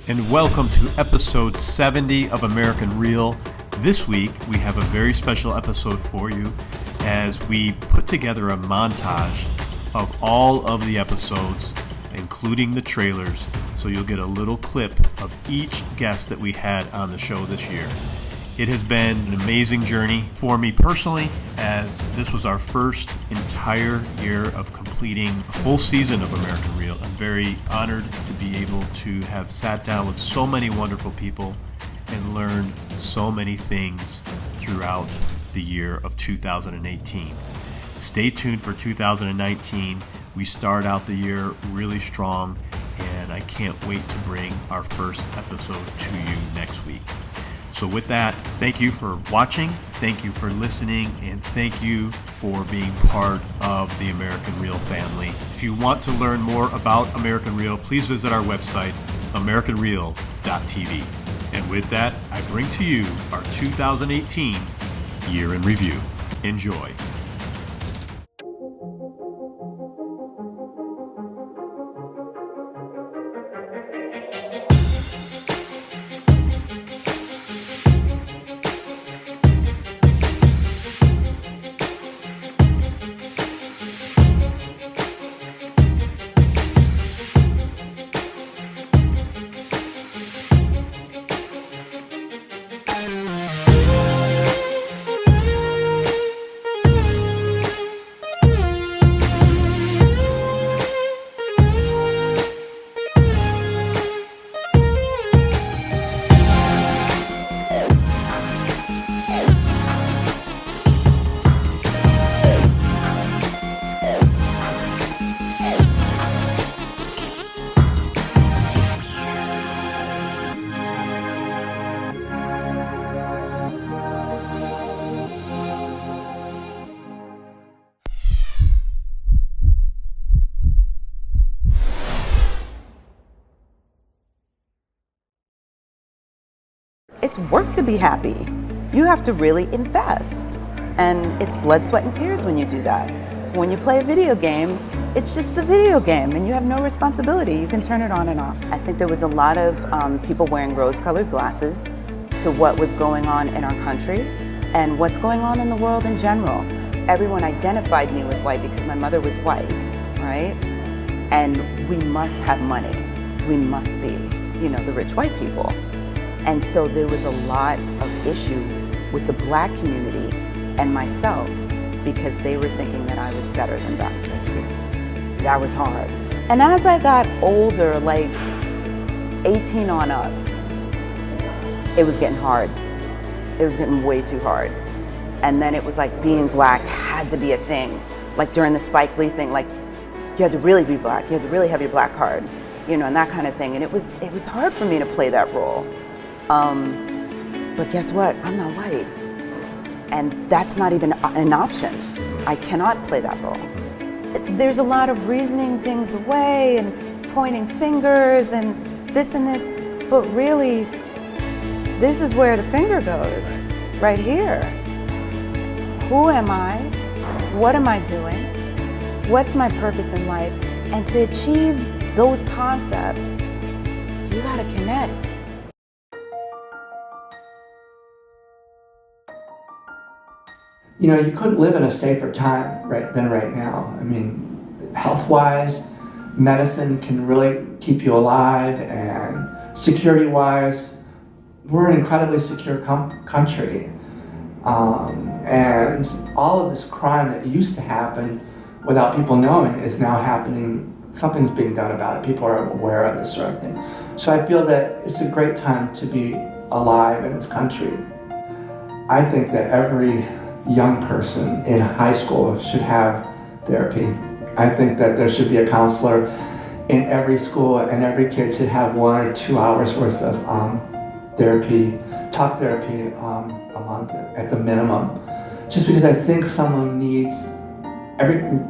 and welcome to episode 70 of American Real. This week, we have a very special episode for you as we put together a montage of all of the episodes, including the trailers, so you'll get a little clip of each guest that we had on the show this year. It has been an amazing journey for me personally, as this was our first entire year of completing a full season of American Real. I'm very honored to be able to have sat down with so many wonderful people and learned so many things throughout the year of 2018. Stay tuned for 2019. We start out the year really strong, and I can't wait to bring our first episode to you next week. So with that, thank you for watching, thank you for listening, and thank you for being part of the American Real family. If you want to learn more about American Real, please visit our website, americanreal.tv. And with that, I bring to you our 2018 Year in Review. Enjoy. It's work to be happy. You have to really invest. And it's blood, sweat, and tears when you do that. When you play a video game, it's just the video game and you have no responsibility. You can turn it on and off. I think there was a lot of people wearing rose-colored glasses to what was going on in our country and what's going on in the world in general. Everyone identified me with white because my mother was white, right? And we must have money. We must be, the rich white people. And so there was a lot of issue with the black community and myself because they were thinking that I was better than them. I see. That was hard. And as I got older, like 18 on up, it was getting hard. It was getting way too hard. And then it was like being black had to be a thing. Like during the Spike Lee thing, like you had to really be black. You had to really have your black card, and that kind of thing. And it was hard for me to play that role. But guess what? I'm not white. And that's not even an option. I cannot play that role. There's a lot of reasoning things away and pointing fingers and this, but really, this is where the finger goes, right here. Who am I? What am I doing? What's my purpose in life? And to achieve those concepts, you gotta connect. You couldn't live in a safer time than right now. I mean, health-wise, medicine can really keep you alive, and security-wise, we're an incredibly secure country. And all of this crime that used to happen without people knowing is now happening. Something's being done about it. People are aware of this sort of thing. So I feel that it's a great time to be alive in this country. I think that every young person in high school should have therapy. I think that there should be a counselor in every school, and every kid should have 1 or 2 hours worth of therapy, talk therapy a month at the minimum. Just because I think someone needs,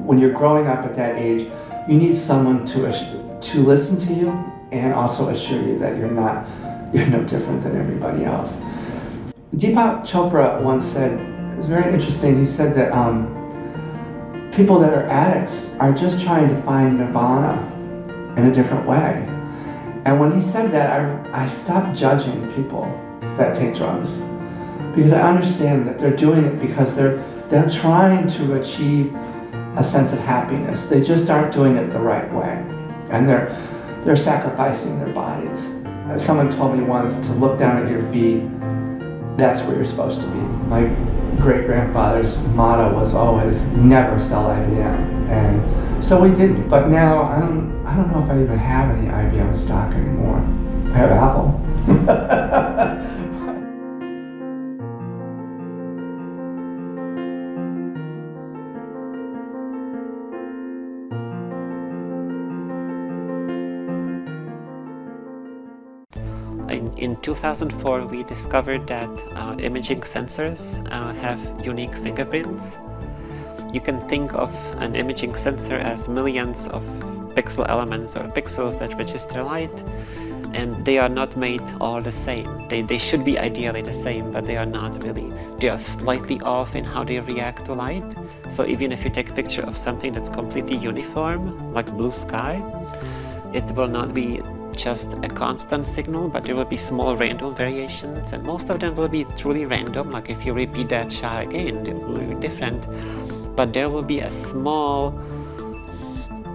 when you're growing up at that age, you need someone to listen to you and also assure you that you're no different than everybody else. Deepak Chopra once said, it was very interesting, he said that people that are addicts are just trying to find nirvana in a different way. And when he said that, I stopped judging people that take drugs, because I understand that they're doing it because they're trying to achieve a sense of happiness. They just aren't doing it the right way, and they're sacrificing their bodies. Someone told me once to look down at your feet. That's where you're supposed to be. My great-grandfather's motto was always, never sell IBM. And so we didn't. But now, I don't know if I even have any IBM stock anymore. I have Apple. In 2004, we discovered that imaging sensors have unique fingerprints. You can think of an imaging sensor as millions of pixel elements or pixels that register light, and they are not made all the same. They should be ideally the same, but they are not really. They are slightly off in how they react to light. So even if you take a picture of something that's completely uniform, like blue sky, it will not be just a constant signal, but there will be small random variations, and most of them will be truly random. Like if you repeat that shot again, it will be different, but there will be a small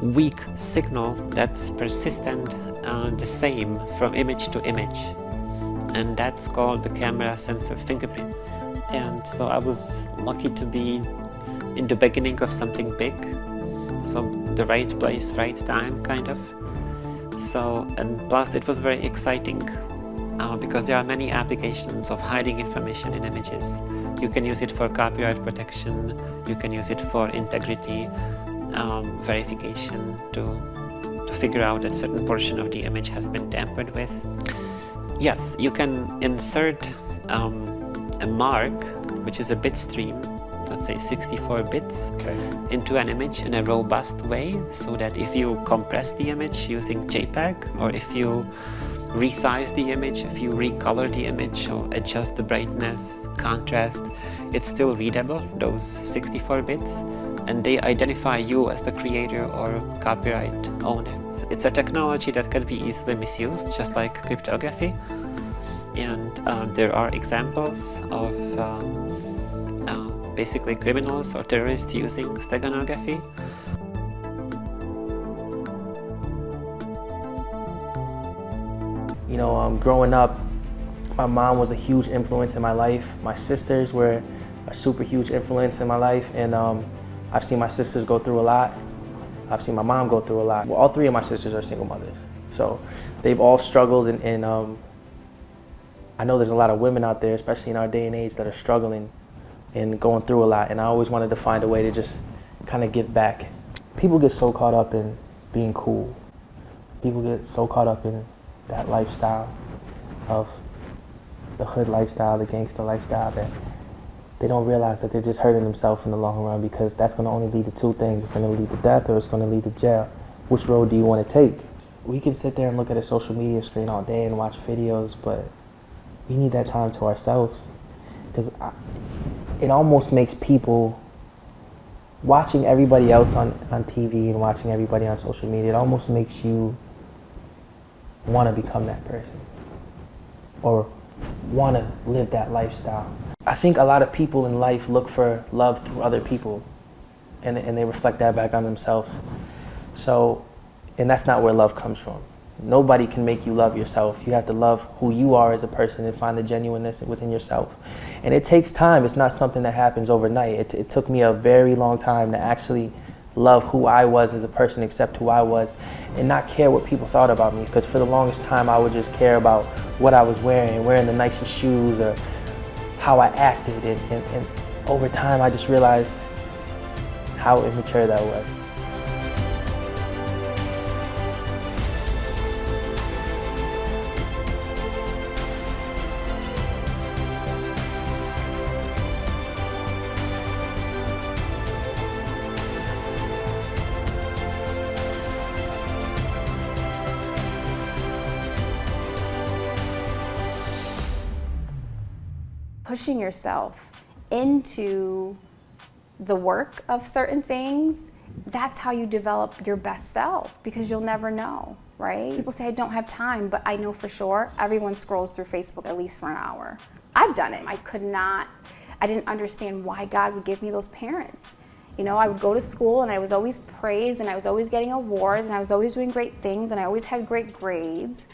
weak signal that's persistent, the same from image to image, and that's called the camera sensor fingerprint. And so I was lucky to be in the beginning of something big, so the right place, right time, kind of. So, and plus it was very exciting because there are many applications of hiding information in images. You can use it for copyright protection, you can use it for integrity verification to figure out that certain portion of the image has been tampered with. Yes, you can insert a mark, which is a bit stream, let's say 64 bits, into an image in a robust way, so that if you compress the image using JPEG, or if you resize the image, if you recolor the image or adjust the brightness, contrast, it's still readable, those 64 bits, and they identify you as the creator or copyright owner. It's a technology that can be easily misused, just like cryptography, and there are examples of basically criminals or terrorists using steganography. You know, growing up, my mom was a huge influence in my life. My sisters were a super huge influence in my life, and I've seen my sisters go through a lot. I've seen my mom go through a lot. Well, all three of my sisters are single mothers, so they've all struggled, and I know there's a lot of women out there, especially in our day and age, that are struggling and going through a lot, and I always wanted to find a way to just kind of give back. People get so caught up in being cool. People get so caught up in that lifestyle of the hood lifestyle, the gangster lifestyle, that they don't realize that they're just hurting themselves in the long run, because that's going to only lead to two things. It's going to lead to death, or it's going to lead to jail. Which road do you want to take? We can sit there and look at a social media screen all day and watch videos, but we need that time to ourselves, because it almost makes people, watching everybody else on TV and watching everybody on social media, it almost makes you want to become that person or want to live that lifestyle. I think a lot of people in life look for love through other people, and they reflect that back on themselves. So, and that's not where love comes from. Nobody can make you love yourself. You have to love who you are as a person and find the genuineness within yourself. And it takes time. It's not something that happens overnight. It took me a very long time to actually love who I was as a person, accept who I was, and not care what people thought about me. Because for the longest time, I would just care about what I was wearing the nicest shoes, or how I acted. And over time, I just realized how immature that was. Pushing yourself into the work of certain things that's how you develop your best self, because you'll never know, right? People say I don't have time, but I know for sure everyone scrolls through Facebook at least for an hour. I've done it. I didn't understand why God would give me those parents. You know, I would go to school and I was always praised and I was always getting awards and I was always doing great things and I always had great grades.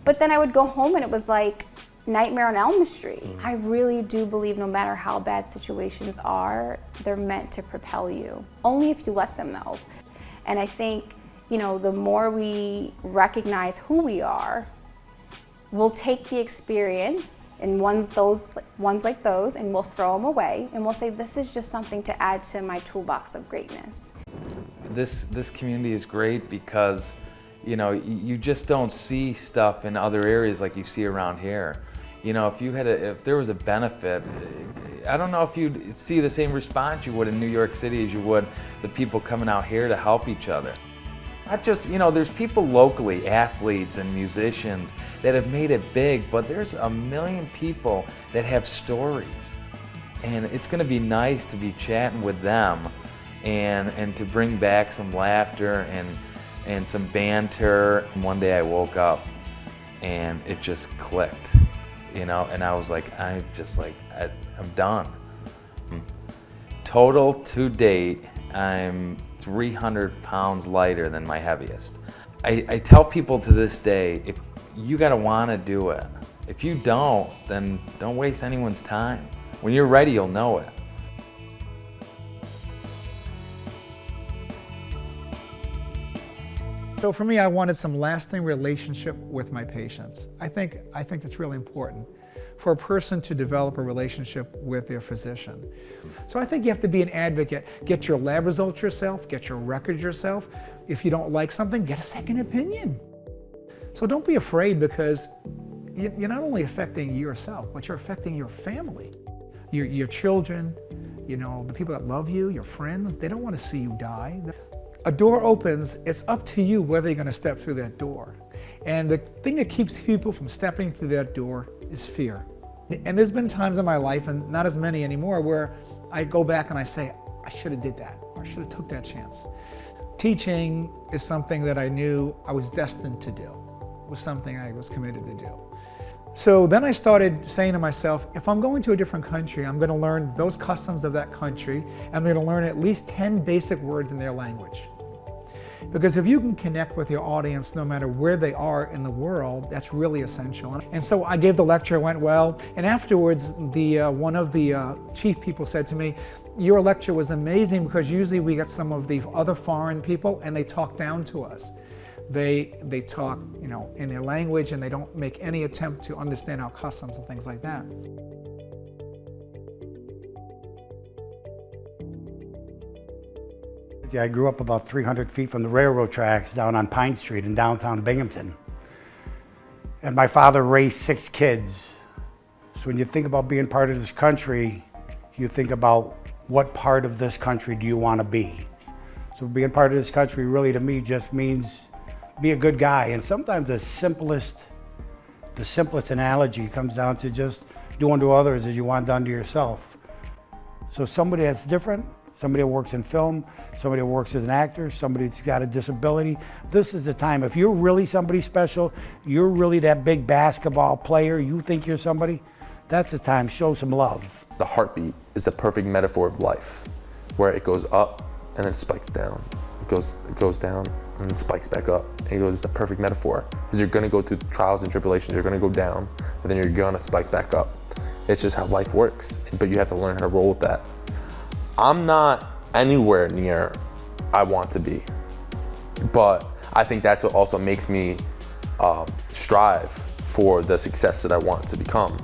But then I would go home and it was like Nightmare on Elm Street. I really do believe no matter how bad situations are, they're meant to propel you, only if you let them though. And I think, you know, the more we recognize who we are, we'll take the experience and ones like those, and we'll throw them away, and we'll say, this is just something to add to my toolbox of greatness. This community is great because, you know, you just don't see stuff in other areas like you see around here. You know, if there was a benefit, I don't know if you'd see the same response you would in New York City as you would the people coming out here to help each other. Not just, you know, there's people locally, athletes and musicians, that have made it big, but there's a million people that have stories. And it's gonna be nice to be chatting with them and to bring back some laughter and some banter. One day I woke up and it just clicked, you know, and I was like, I'm done. Total to date, I'm 300 pounds lighter than my heaviest. I tell people to this day, if you gotta wanna do it. If you don't, then don't waste anyone's time. When you're ready, you'll know it. So for me, I wanted some lasting relationship with my patients. I think that's really important for a person to develop a relationship with their physician. So I think you have to be an advocate. Get your lab results yourself, get your records yourself. If you don't like something, get a second opinion. So don't be afraid, because you're not only affecting yourself, but you're affecting your family, your children, you know, the people that love you, your friends. They don't want to see you die. A door opens, it's up to you whether you're going to step through that door. And the thing that keeps people from stepping through that door is fear. And there's been times in my life, and not as many anymore, where I go back and I say, I should have did that, or I should have took that chance. Teaching is something that I knew I was destined to do. It was something I was committed to do. So then I started saying to myself, if I'm going to a different country, I'm going to learn those customs of that country. I'm going to learn at least 10 basic words in their language. Because if you can connect with your audience no matter where they are in the world, that's really essential. And so I gave the lecture, it went well, and afterwards one of the chief people said to me, your lecture was amazing, because usually we get some of the other foreign people and they talk down to us. They talk, you know, in their language, and they don't make any attempt to understand our customs and things like that. I grew up about 300 feet from the railroad tracks down on Pine Street in downtown Binghamton. And my father raised 6 kids. So when you think about being part of this country, you think about what part of this country do you want to be. So being part of this country really to me just means be a good guy. And sometimes the simplest analogy comes down to just do unto others as you want done to yourself. So somebody that's different, somebody that works in film, somebody that works as an actor, somebody that's got a disability, this is the time. If you're really somebody special, you're really that big basketball player, you think you're somebody, that's the time, show some love. The heartbeat is the perfect metaphor of life, where it goes up and then spikes down. It goes down and then spikes back up. And it goes, it's the perfect metaphor, because you're gonna go through trials and tribulations, you're gonna go down, but then you're gonna spike back up. It's just how life works, but you have to learn how to roll with that. I'm not anywhere near I want to be, but I think that's what also makes me strive for the success that I want to become.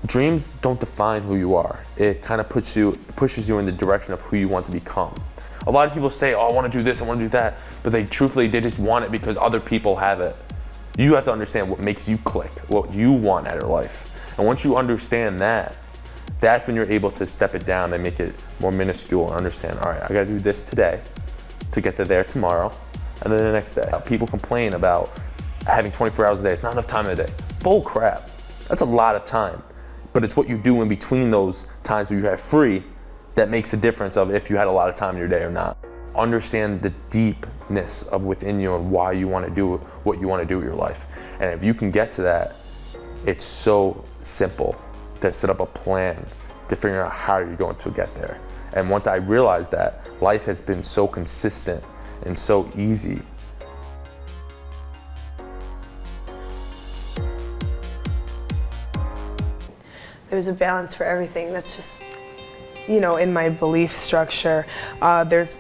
Dreams don't define who you are. It kind of pushes you in the direction of who you want to become. A lot of people say, oh, I want to do this, I want to do that, but they just want it because other people have it. You have to understand what makes you click, what you want out of life. And once you understand that, that's when you're able to step it down and make it more minuscule and understand, all right, I gotta do this today to get to there tomorrow, and then the next day. People complain about having 24 hours a day, it's not enough time in a day. Bull crap, that's a lot of time. But it's what you do in between those times where you have free that makes a difference of if you had a lot of time in your day or not. understand the deepness of within you and why you want to do what you want to do with your life. And if you can get to that, it's so simple to set up a plan to figure out how you're going to get there. And once I realized that, life has been so consistent and so easy. There's a balance for everything. That's just, you know, in my belief structure. There's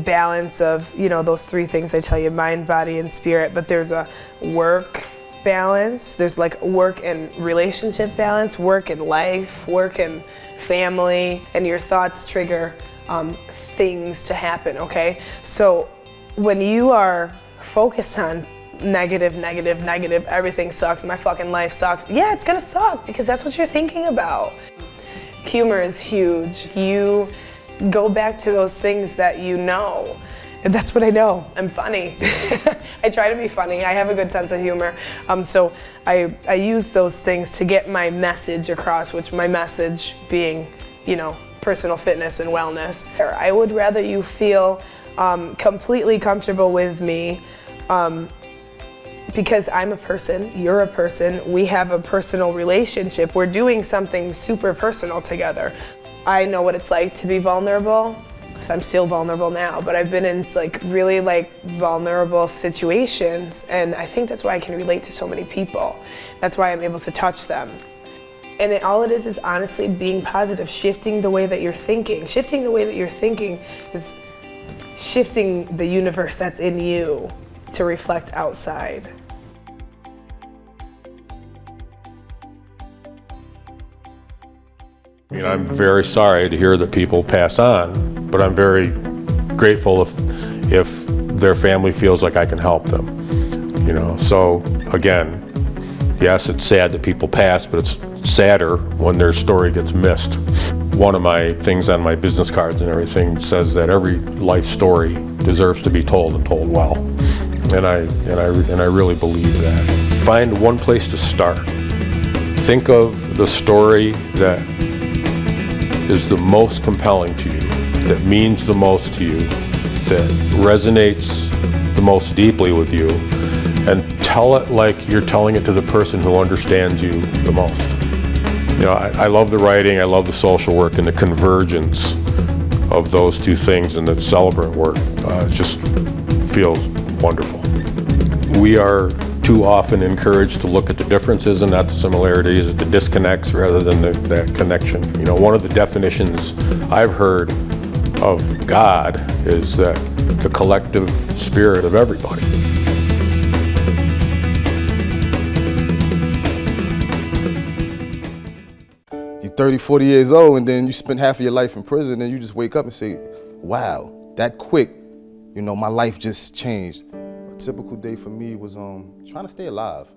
balance of, you know, those three things I tell you, mind, body, and spirit, but there's a work balance. There's like work and relationship balance, work and life, work and family, and your thoughts trigger things to happen, okay? So when you are focused on negative, everything sucks, my fucking life sucks, yeah, it's gonna suck because that's what you're thinking about. Humor is huge. You go back to those things that you know. And that's what I know. I'm funny. I try to be funny. I have a good sense of humor. So I use those things to get my message across, which my message being, you know, personal fitness and wellness. I would rather you feel completely comfortable with me because I'm a person, you're a person, we have a personal relationship. We're doing something super personal together. I know what it's like to be vulnerable. I'm still vulnerable now, but I've been in like really like vulnerable situations, and I think that's why I can relate to so many people. That's why I'm able to touch them. And all it is honestly being positive, shifting the way that you're thinking. Shifting the way that you're thinking is shifting the universe that's in you to reflect outside. I mean, I'm very sorry to hear that people pass on, but I'm very grateful if their family feels like I can help them. You know, so again, yes, it's sad that people pass, but it's sadder when their story gets missed. One of my things on my business cards and everything says that every life story deserves to be told and told well, and I really believe that. Find one place to start. Think of the story that is the most compelling to you, that means the most to you, that resonates the most deeply with you, and tell it like you're telling it to the person who understands you the most. You know, I love the writing, I love the social work, and the convergence of those two things and the celebrant work just feels wonderful. We are too often encouraged to look at the differences and not the similarities, at the disconnects rather than that connection. You know, one of the definitions I've heard of God is that the collective spirit of everybody. You're 30, 40 years old, and then you spend half of your life in prison, and you just wake up and say, wow, that quick, you know, my life just changed. A typical day for me was trying to stay alive.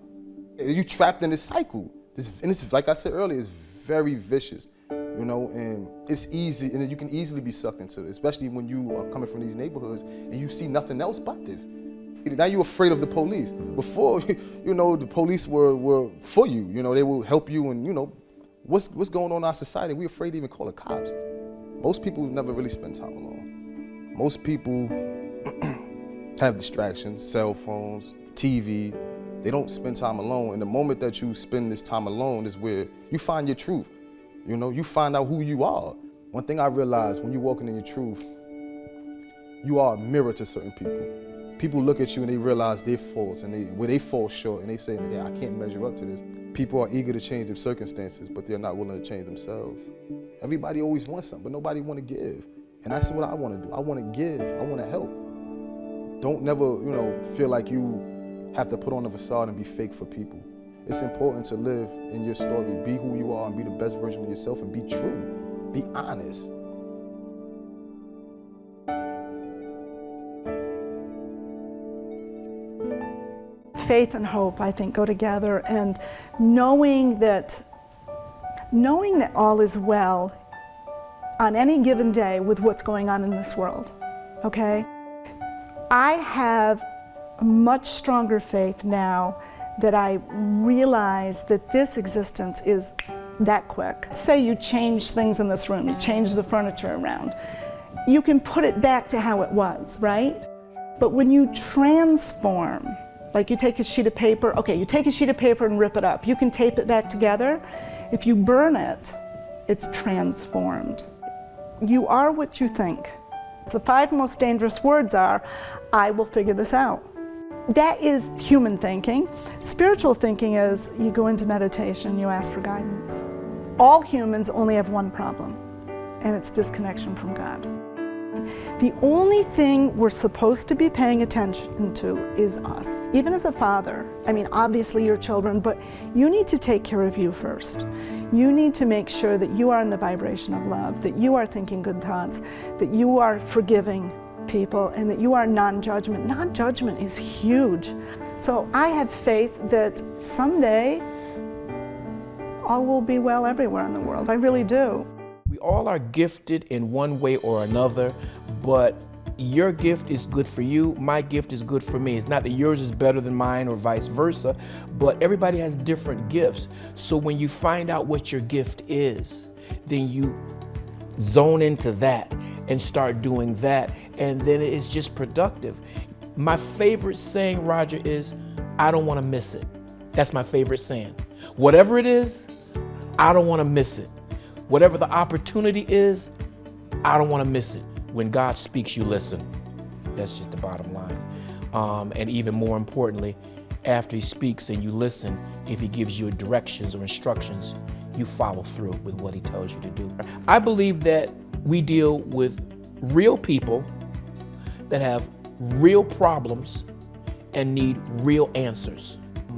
You trapped in this cycle. And it's, like I said earlier, it's very vicious, you know, and it's easy, and you can easily be sucked into it, especially when you are coming from these neighborhoods and you see nothing else but this. Now you're afraid of the police. Before, you know, the police were for you, you know, they will help you, and, you know, what's going on in our society, we're afraid to even call the cops. Most people never really spend time alone. Most people have distractions, cell phones, TV. They don't spend time alone. And the moment that you spend this time alone is where you find your truth. You know, you find out who you are. One thing I realized when you're walking in your truth, you are a mirror to certain people. People look at you and they realize their faults and where they fall short, and they say, yeah, I can't measure up to this. People are eager to change their circumstances, but they're not willing to change themselves. Everybody always wants something, but nobody want to give. And that's what I want to do. I want to give. I want to help. Don't never, you know, feel like you have to put on a facade and be fake for people. It's important to live in your story, be who you are and be the best version of yourself and be true, be honest. Faith and hope, I think, go together, and knowing that all is well on any given day with what's going on in this world, okay? I have a much stronger faith now that I realize that this existence is that quick. Say you change things in this room, you change the furniture around. you can put it back to how it was, right? But when you transform, like you take a sheet of paper, okay, you take a sheet of paper and rip it up. You can tape it back together. If you burn it, it's transformed. You are what you think. The 5 most dangerous words are, I will figure this out. That is human thinking. Spiritual thinking is you go into meditation, you ask for guidance. All humans only have one problem, and it's disconnection from God. The only thing we're supposed to be paying attention to is us. Even as a father, I mean, obviously your children, but you need to take care of you first. You need to make sure that you are in the vibration of love, that you are thinking good thoughts, that you are forgiving people, and that you are non-judgment. Non-judgment is huge. So I have faith that someday all will be well everywhere in the world. I really do. We all are gifted in one way or another, but your gift is good for you, my gift is good for me. It's not that yours is better than mine or vice versa, but everybody has different gifts. So when you find out what your gift is, then you zone into that and start doing that, and then it's just productive. My favorite saying, Roger, is, I don't want to miss it. That's my favorite saying. Whatever it is, I don't want to miss it. Whatever the opportunity is, I don't want to miss it. When God speaks, you listen. That's just the bottom line. And even more importantly, after he speaks and you listen, if he gives you directions or instructions, you follow through with what he tells you to do. I believe that we deal with real people that have real problems and need real answers.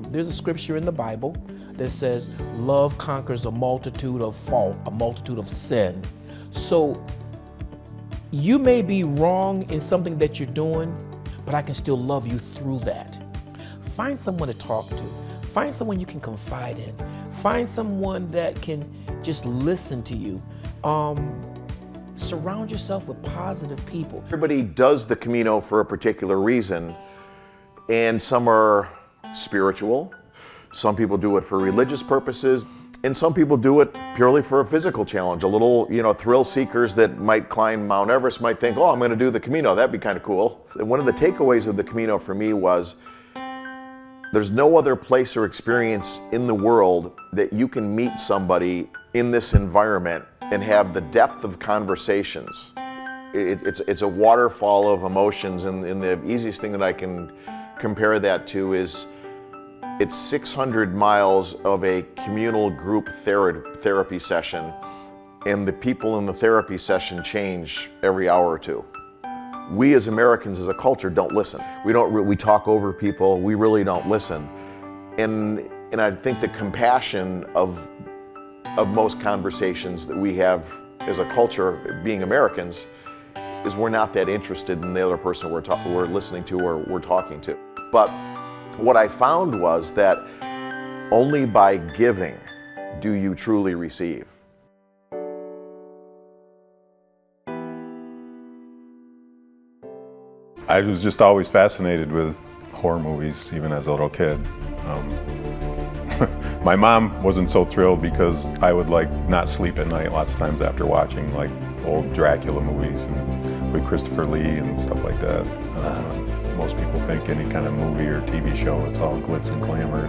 There's a scripture in the Bible that says, love conquers a multitude of fault, a multitude of sin. So you may be wrong in something that you're doing, but I can still love you through that. Find someone to talk to. Find someone you can confide in. Find someone that can just listen to you. Surround yourself with positive people. Everybody does the Camino for a particular reason, and some are spiritual. Some people do it for religious purposes, and some people do it purely for a physical challenge. A little, thrill seekers that might climb Mount Everest might think, oh, I'm going to do the Camino. That'd be kind of cool. And one of the takeaways of the Camino for me was there's no other place or experience in the world that you can meet somebody in this environment and have the depth of conversations. It's a waterfall of emotions, and the easiest thing that I can compare that to is it's 600 miles of a communal group therapy session, and the people in the therapy session change every hour or two. We as Americans, as a culture, don't listen. We talk over people. We really don't listen. And I think the compassion of most conversations that we have as a culture, being Americans, is we're not that interested in the other person we're listening to or we're talking to. But what I found was that only by giving do you truly receive. I was just always fascinated with horror movies, even as a little kid. My mom wasn't so thrilled because I would not sleep at night lots of times after watching old Dracula movies and with Christopher Lee and stuff like that. Most people think any kind of movie or TV show, it's all glitz and glamour.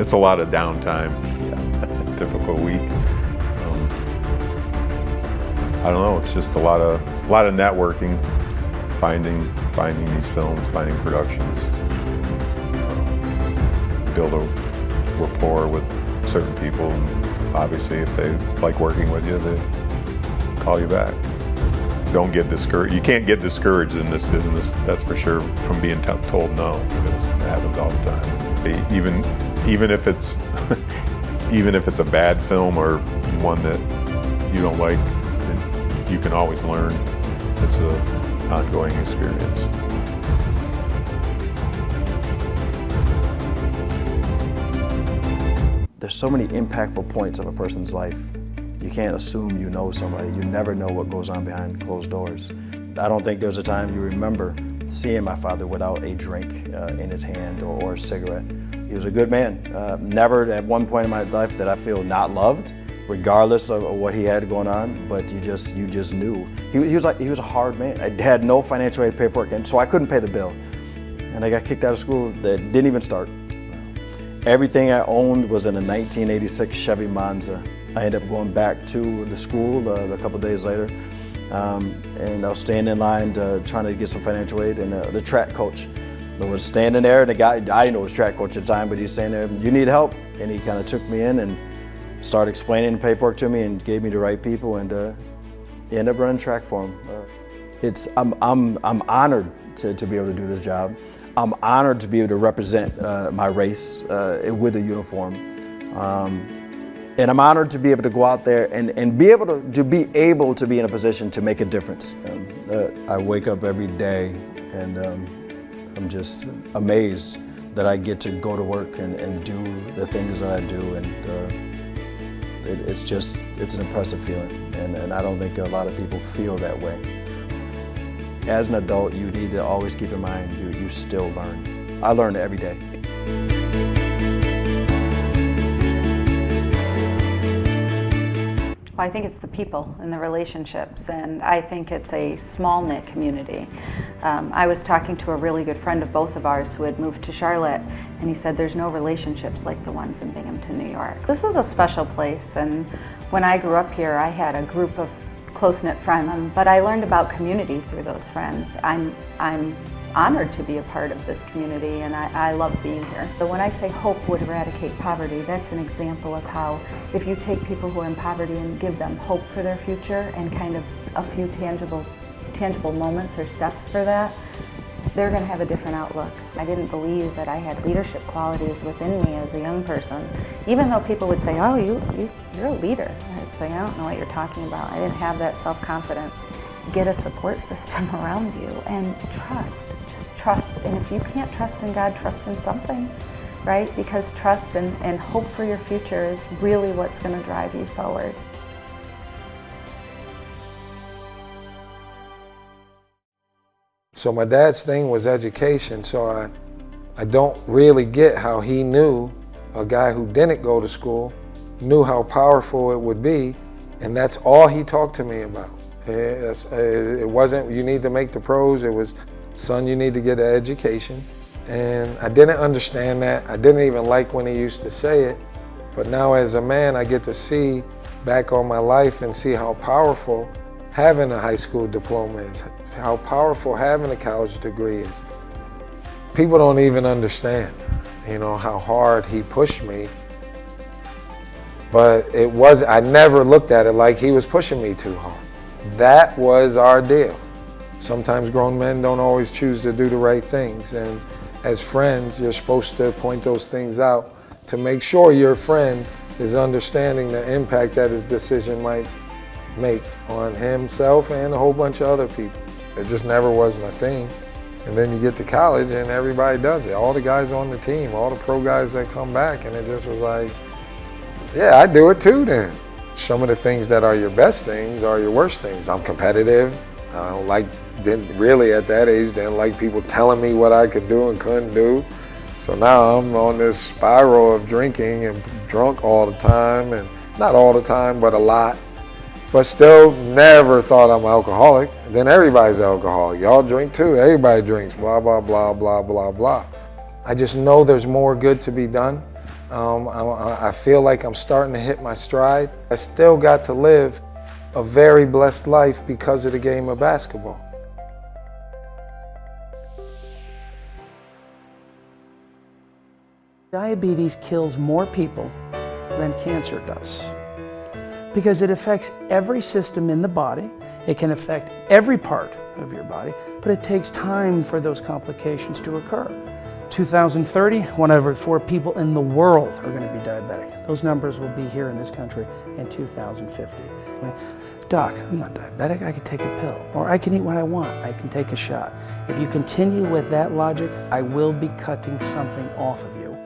It's a lot of downtime. Yeah. Typical week. I don't know. It's just a lot of networking, finding these films, finding productions, build a rapport with certain people. And obviously, if they like working with you, they call you back. Don't get discouraged. You can't get discouraged in this business, that's for sure, from being told no, because it happens all the time. Even if it's a bad film or one that you don't like, you can always learn. It's an ongoing experience. There's so many impactful points of a person's life. You can't assume you know somebody. You never know what goes on behind closed doors. I don't think there's a time you remember seeing my father without a drink in his hand or a cigarette. He was a good man. Never at one point in my life did I feel not loved. regardless of what he had going on, but you just knew. He was a hard man. I had no financial aid paperwork, and so I couldn't pay the bill. And I got kicked out of school that didn't even start. Everything I owned was in a 1986 Chevy Monza. I ended up going back to the school a couple days later, and I was standing in line trying to get some financial aid, and the track coach was standing there, and the guy, I didn't know it was track coach at the time, but he was saying there, "You need help?" And he kind of took me in and started explaining the paperwork to me and gave me the right people, and ended up running track for him. I'm honored to be able to do this job. I'm honored to be able to represent my race with a uniform. And I'm honored to be able to go out there and be able to be in a position to make a difference. I wake up every day and I'm just amazed that I get to go to work and do the things that I do, and it's an impressive feeling, and I don't think a lot of people feel that way. As an adult, you need to always keep in mind you still learn. I learn every day. Well, I think it's the people and the relationships, and I think it's a small-knit community. I was talking to a really good friend of both of ours who had moved to Charlotte, and he said there's no relationships like the ones in Binghamton, New York. This is a special place, and when I grew up here, I had a group of close-knit friends, but I learned about community through those friends. I'm honored to be a part of this community, and I love being here. So when I say hope would eradicate poverty, that's an example of how if you take people who are in poverty and give them hope for their future and kind of a few tangible moments or steps for that, they're going to have a different outlook. I didn't believe that I had leadership qualities within me as a young person, even though people would say, "Oh, you're a leader." I'd say, "I don't know what you're talking about." I didn't have that self-confidence. Get a support system around you and trust. Just trust. And if you can't trust in God, trust in something, right? Because trust and hope for your future is really what's going to drive you forward. So my dad's thing was education, so I don't really get how he knew a guy who didn't go to school knew how powerful it would be, and that's all he talked to me about. It wasn't, you need to make the pros, it was, son, you need to get an education. And I didn't understand that. I didn't even like when he used to say it, but now as a man, I get to see back on my life and see how powerful having a high school diploma is, how powerful having a college degree is. People don't even understand, how hard he pushed me. But I never looked at it like he was pushing me too hard. That was our deal. Sometimes grown men don't always choose to do the right things, and as friends, you're supposed to point those things out to make sure your friend is understanding the impact that his decision might make on himself and a whole bunch of other people. It just never was my thing. And then you get to college and everybody does it. All the guys on the team, all the pro guys that come back, and it just was like, yeah, I do it too then. Some of the things that are your best things are your worst things. I'm competitive. I don't like, didn't really at that age, didn't like people telling me what I could do and couldn't do. So now I'm on this spiral of drinking and drunk all the time, and not all the time, but a lot. But still never thought I'm alcoholic. Then everybody's alcoholic. Y'all drink too, everybody drinks, blah, blah, blah, blah, blah, blah. I just know there's more good to be done. I feel like I'm starting to hit my stride. I still got to live a very blessed life because of the game of basketball. Diabetes kills more people than cancer does, because it affects every system in the body. It can affect every part of your body, but it takes time for those complications to occur. 2030, 1 out of every 4 people in the world are going to be diabetic. Those numbers will be here in this country in 2050. Doc, I'm not diabetic, I can take a pill, or I can eat what I want, I can take a shot. If you continue with that logic, I will be cutting something off of you.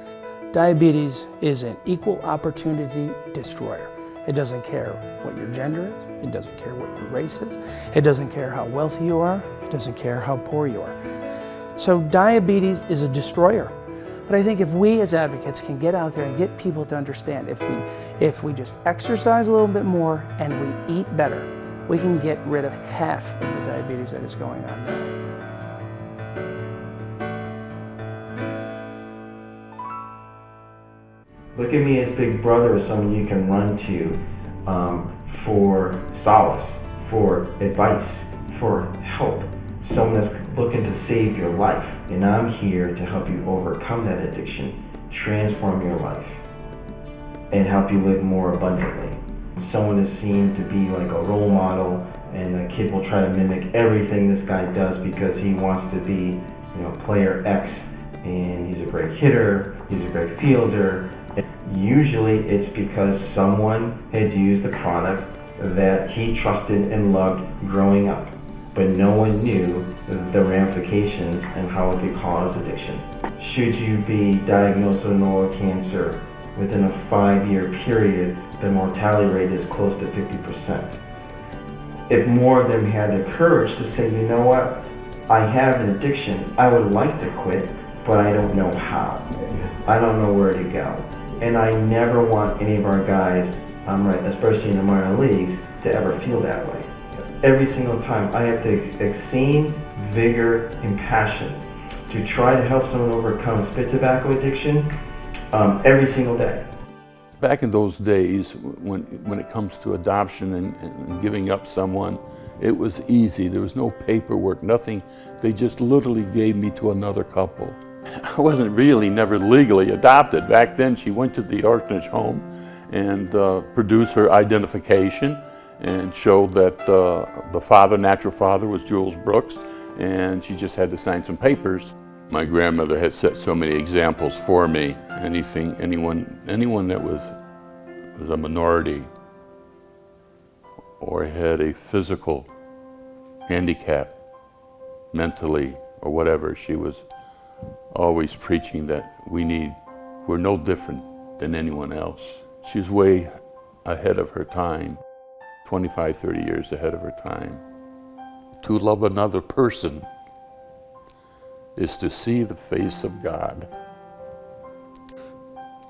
Diabetes is an equal opportunity destroyer. It doesn't care what your gender is, it doesn't care what your race is, it doesn't care how wealthy you are, it doesn't care how poor you are. So diabetes is a destroyer. But I think if we as advocates can get out there and get people to understand, if we just exercise a little bit more and we eat better, we can get rid of half of the diabetes that is going on now. Look at me as big brother, as someone you can run to for solace, for advice, for help. Someone that's looking to save your life. And I'm here to help you overcome that addiction, transform your life, and help you live more abundantly. Someone is seen to be like a role model, and a kid will try to mimic everything this guy does because he wants to be, player X, and he's a great hitter, he's a great fielder. Usually it's because someone had used the product that he trusted and loved growing up, but no one knew the ramifications and how it could cause addiction. Should you be diagnosed with oral cancer within a 5-year period, the mortality rate is close to 50%. If more of them had the courage to say, you know what, I have an addiction, I would like to quit, but I don't know how. I don't know where to go. And I never want any of our guys, especially in the minor leagues, to ever feel that way. Every single time I have the same vigor and passion to try to help someone overcome spit tobacco addiction every single day. Back in those days, when it comes to adoption and giving up someone, it was easy. There was no paperwork, nothing. They just literally gave me to another couple. I wasn't really never legally adopted. Back then, she went to the orphanage home and produced her identification and showed that the father, natural father, was Jules Brooks, and she just had to sign some papers. My grandmother had set so many examples for me. Anyone that was a minority or had a physical handicap, mentally or whatever, she was always preaching that we're no different than anyone else. She's way ahead of her time, 25, 30 years ahead of her time. To love another person is to see the face of God.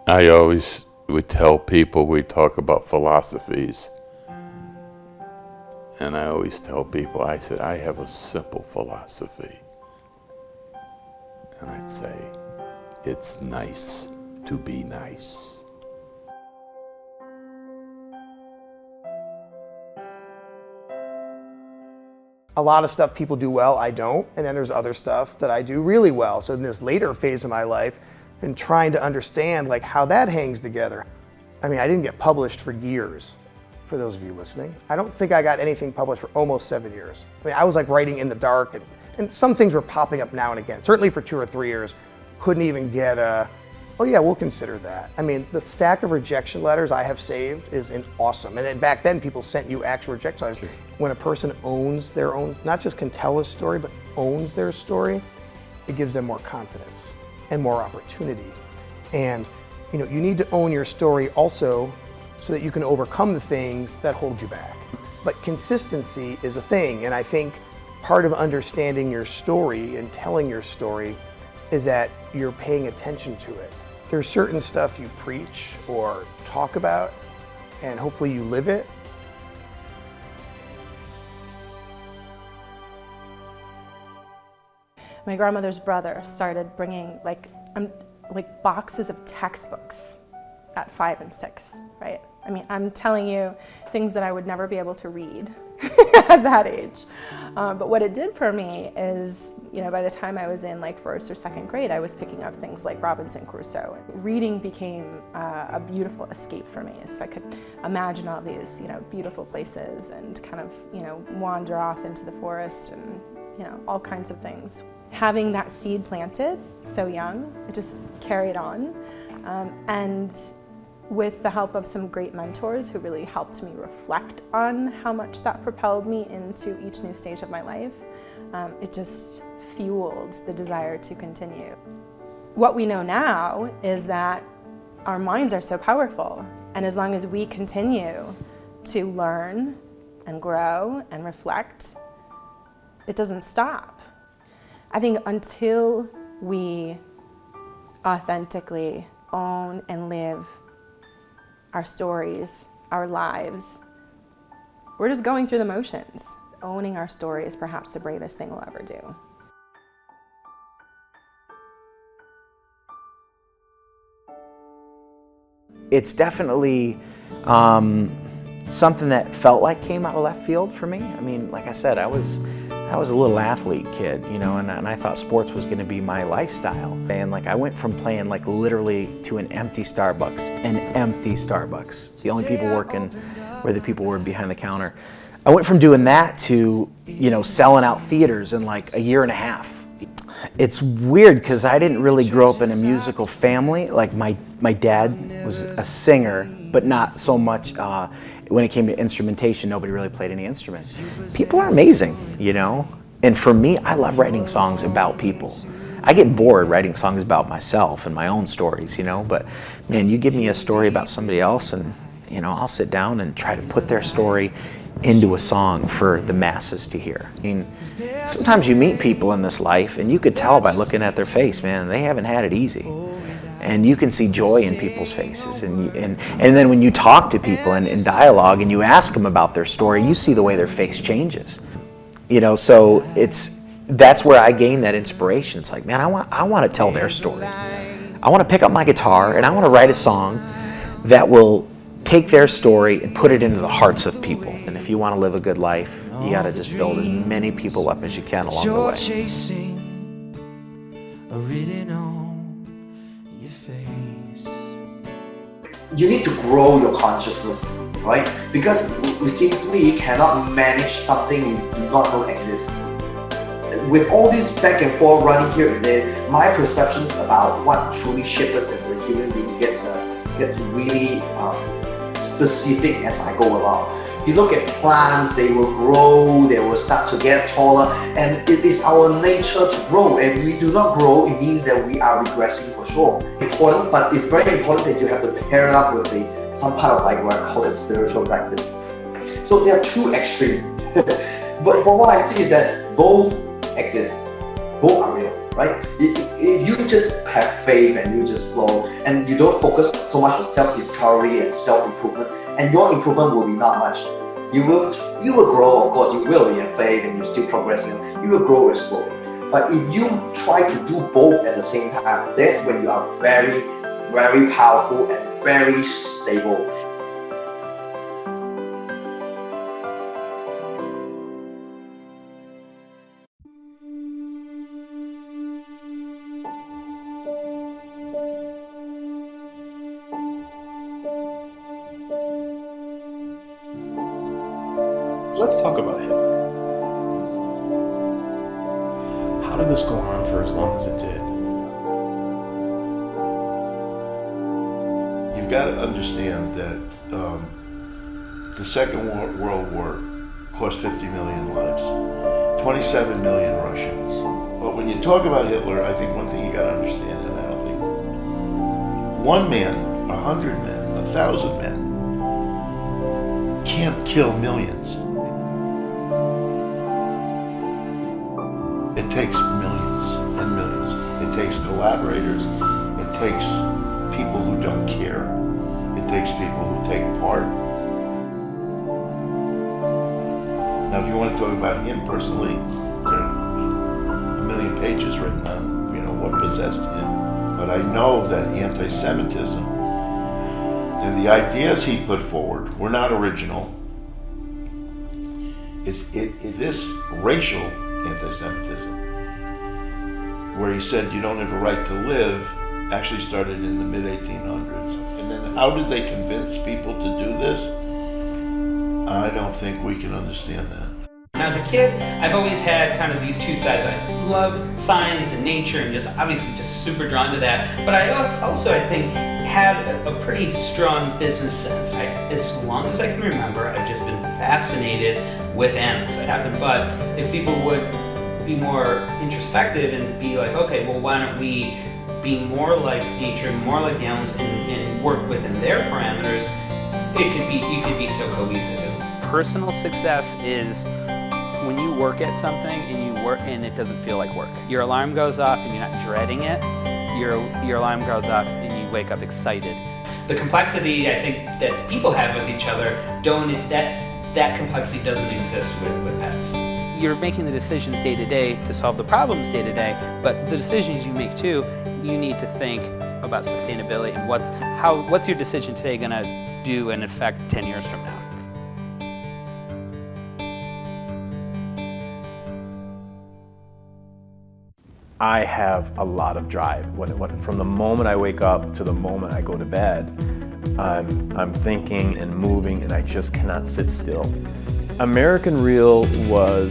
I always would tell people, we talk about philosophies, and I always tell people, I said, I have a simple philosophy. And I'd say, it's nice to be nice. A lot of stuff people do well, I don't, and then there's other stuff that I do really well. So in this later phase of my life, I've been trying to understand how that hangs together. I mean, I didn't get published for years, for those of you listening. I don't think I got anything published for almost 7 years. I mean, I was writing in the dark, and some things were popping up now and again. Certainly for 2 or 3 years, couldn't even get oh yeah, we'll consider that. I mean, the stack of rejection letters I have saved is awesome. And then back then, people sent you actual rejection letters. When a person owns their own, not just can tell a story, but owns their story, it gives them more confidence and more opportunity. And you need to own your story also so that you can overcome the things that hold you back. But consistency is a thing, and I think part of understanding your story and telling your story is that you're paying attention to it. There's certain stuff you preach or talk about, and hopefully you live it. My grandmother's brother started bringing boxes of textbooks at 5 and 6, right? I mean, I'm telling you things that I would never be able to read at that age. But what it did for me is, by the time I was in 1st or 2nd grade, I was picking up things like Robinson Crusoe. Reading became a beautiful escape for me, so I could imagine all these, beautiful places and kind of, wander off into the forest and, all kinds of things. Having that seed planted so young, it just carried on. And with the help of some great mentors who really helped me reflect on how much that propelled me into each new stage of my life, it just fueled the desire to continue. What we know now is that our minds are so powerful, and as long as we continue to learn and grow and reflect, it doesn't stop. I think until we authentically own and live our stories, our lives. We're just going through the motions. Owning our story is perhaps the bravest thing we'll ever do. It's definitely something that felt like came out of left field for me. I mean, like I said, I was a little athlete kid, you know, and I thought sports was going to be my lifestyle. And like I went from playing like literally to an empty Starbucks. The only people working were the people who were behind the counter. I went from doing that to, you know, selling out theaters in like a year and a half. It's weird because I didn't really grow up in a musical family. Like my dad was a singer, but not so much when it came to instrumentation. Nobody really played any instruments. People are amazing, you know? And for me, I love writing songs about people. I get bored writing songs about myself and my own stories, you know? But man, you give me a story about somebody else and, you know, I'll sit down and try to put their story into a song for the masses to hear. I mean, sometimes you meet people in this life and you could tell by looking at their face, man, they haven't had it easy. And you can see joy in people's faces. And then when you talk to people in dialogue and you ask them about their story, you see the way their face changes. You know, so that's where I gain that inspiration. It's like, man, I want to tell their story. I want to pick up my guitar and I want to write a song that will take their story and put it into the hearts of people. And if you want to live a good life, you got to just build as many people up as you can along the way. You need to grow your consciousness, right? Because we simply cannot manage something we do not know exists. With all this back and forth running here and there, my perceptions about what truly shapes us as a human being gets really specific as I go along. If you look at plants, they will grow, they will start to get taller, and it is our nature to grow. And if we do not grow, it means that we are regressing for sure. Important, but it's very important that you have to pair it up with some part of like what I call it spiritual practice. So there are two extremes. but what I see is that both exist, both are real, right? If you just have faith and you just flow and you don't focus so much on self-discovery and self-improvement, and your improvement will be not much. You will grow, of course, you will, you have faith and you're still progressing, you will grow slowly. But if you try to do both at the same time, that's when you are very, very powerful and very stable. Let's talk about Hitler. How did this go on for as long as it did? You've got to understand that the Second World War cost 50 million lives, 27 million Russians. But when you talk about Hitler, I think one thing you got to understand, and I don't think one man, 100 men, 1,000 men can't kill millions. It takes millions and millions. It takes collaborators. It takes people who don't care. It takes people who take part. Now, if you want to talk about him personally, there are a million pages written on, you know, what possessed him. But I know that anti-Semitism and the ideas he put forward were not original. This racial anti-Semitism, where he said you don't have a right to live, actually started in the mid-1800s. And then how did they convince people to do this? I don't think we can understand that. When I was a kid, I've always had kind of these two sides. I love science and nature and just obviously just super drawn to that. But I also I think, have a pretty strong business sense. As long as I can remember, I've just been fascinated with animals. I haven't, but if people would be more introspective and be like, okay, well, why don't we be more like nature, more like the animals, and work within their parameters, you could be so cohesive. Personal success is when you work at something and it doesn't feel like work. Your alarm goes off and you're not dreading it. your alarm goes off and you wake up excited. The complexity I think that people have with each other, that complexity doesn't exist with pets. You're making the decisions day to day to solve the problems day to day, but the decisions you make too, you need to think about sustainability and what's your decision today going to do and affect 10 years from now. I have a lot of drive. From the moment I wake up to the moment I go to bed, I'm thinking and moving, and I just cannot sit still. American Real was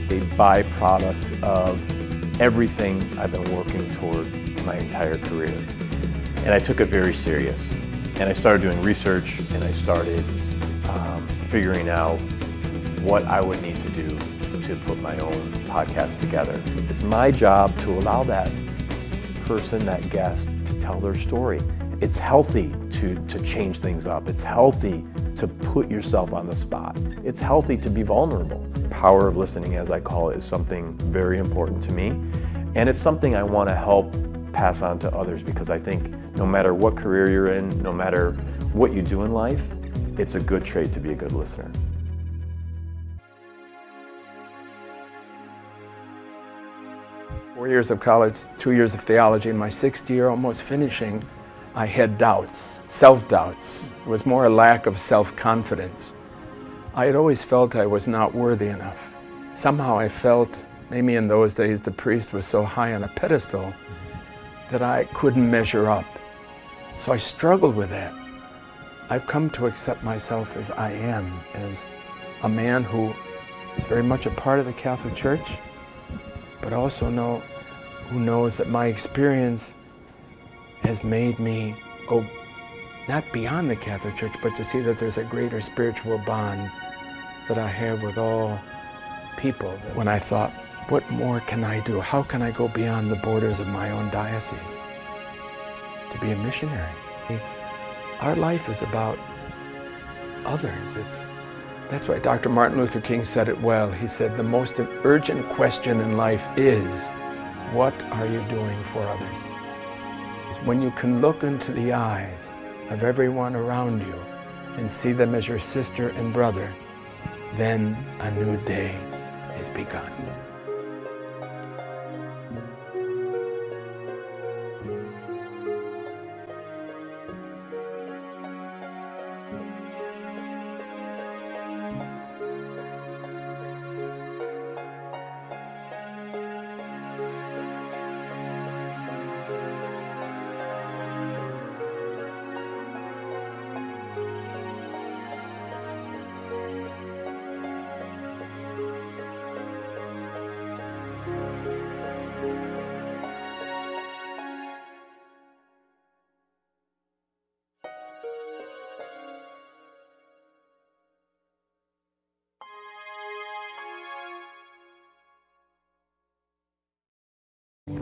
a byproduct of everything I've been working toward my entire career. And I took it very serious. And I started doing research, and I started figuring out what I would need to do to put my own podcast together. It's my job to allow that person, that guest, to tell their story. It's healthy to change things up. It's healthy to put yourself on the spot. It's healthy to be vulnerable. Power of listening, as I call it, is something very important to me. And it's something I want to help pass on to others, because I think no matter what career you're in, no matter what you do in life, it's a good trait to be a good listener. Four years of college, 2 years of theology, in my sixth year, almost finishing, I had doubts, self-doubts. It was more a lack of self-confidence. I had always felt I was not worthy enough. Somehow I felt, maybe in those days, the priest was so high on a pedestal that I couldn't measure up. So I struggled with that. I've come to accept myself as I am, as a man who is very much a part of the Catholic Church, but also who knows that my experience has made me go not beyond the Catholic Church, but to see that there's a greater spiritual bond that I have with all people. When I thought, what more can I do? How can I go beyond the borders of my own diocese to be a missionary? Our life is about others. That's why Dr. Martin Luther King said it well. He said, the most urgent question in life is, what are you doing for others? When you can look into the eyes of everyone around you and see them as your sister and brother, then a new day is begun.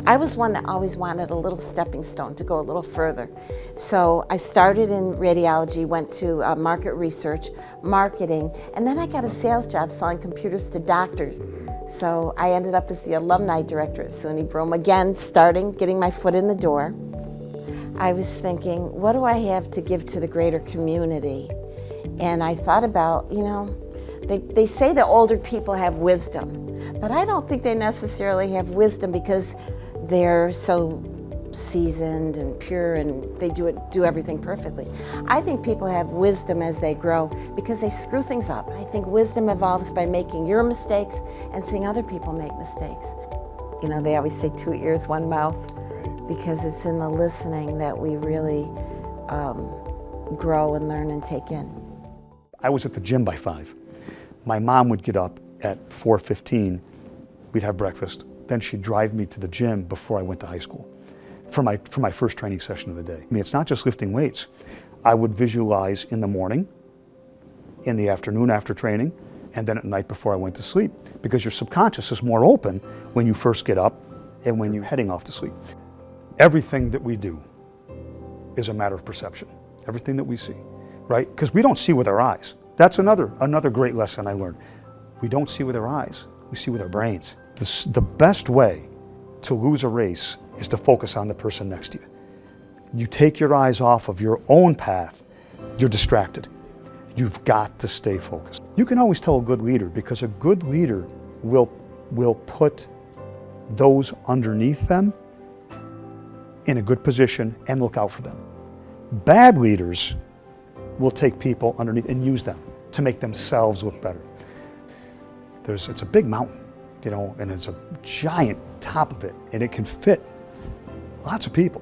I was one that always wanted a little stepping stone to go a little further. So I started in radiology, went to market research, marketing, and then I got a sales job selling computers to doctors. So I ended up as the alumni director at SUNY Broome, again, getting my foot in the door. I was thinking, what do I have to give to the greater community? And I thought about, they say that older people have wisdom, but I don't think they necessarily have wisdom because they're so seasoned and pure and they do everything perfectly. I think people have wisdom as they grow because they screw things up. I think wisdom evolves by making your mistakes and seeing other people make mistakes. They always say 2 ears, 1 mouth, because it's in the listening that we really grow and learn and take in. I was at the gym by 5. My mom would get up at 4:15. We'd have breakfast. Then she'd drive me to the gym before I went to high school for my first training session of the day. I mean, it's not just lifting weights. I would visualize in the morning, in the afternoon after training, and then at night before I went to sleep, because your subconscious is more open when you first get up and when you're heading off to sleep. Everything that we do is a matter of perception. Everything that we see, right? Because we don't see with our eyes. That's another great lesson I learned. We don't see with our eyes, we see with our brains. The best way to lose a race is to focus on the person next to you. You take your eyes off of your own path, you're distracted. You've got to stay focused. You can always tell a good leader, because a good leader will put those underneath them in a good position and look out for them. Bad leaders will take people underneath and use them to make themselves look better. It's a big mountain, you know, and it's a giant top of it, and it can fit lots of people.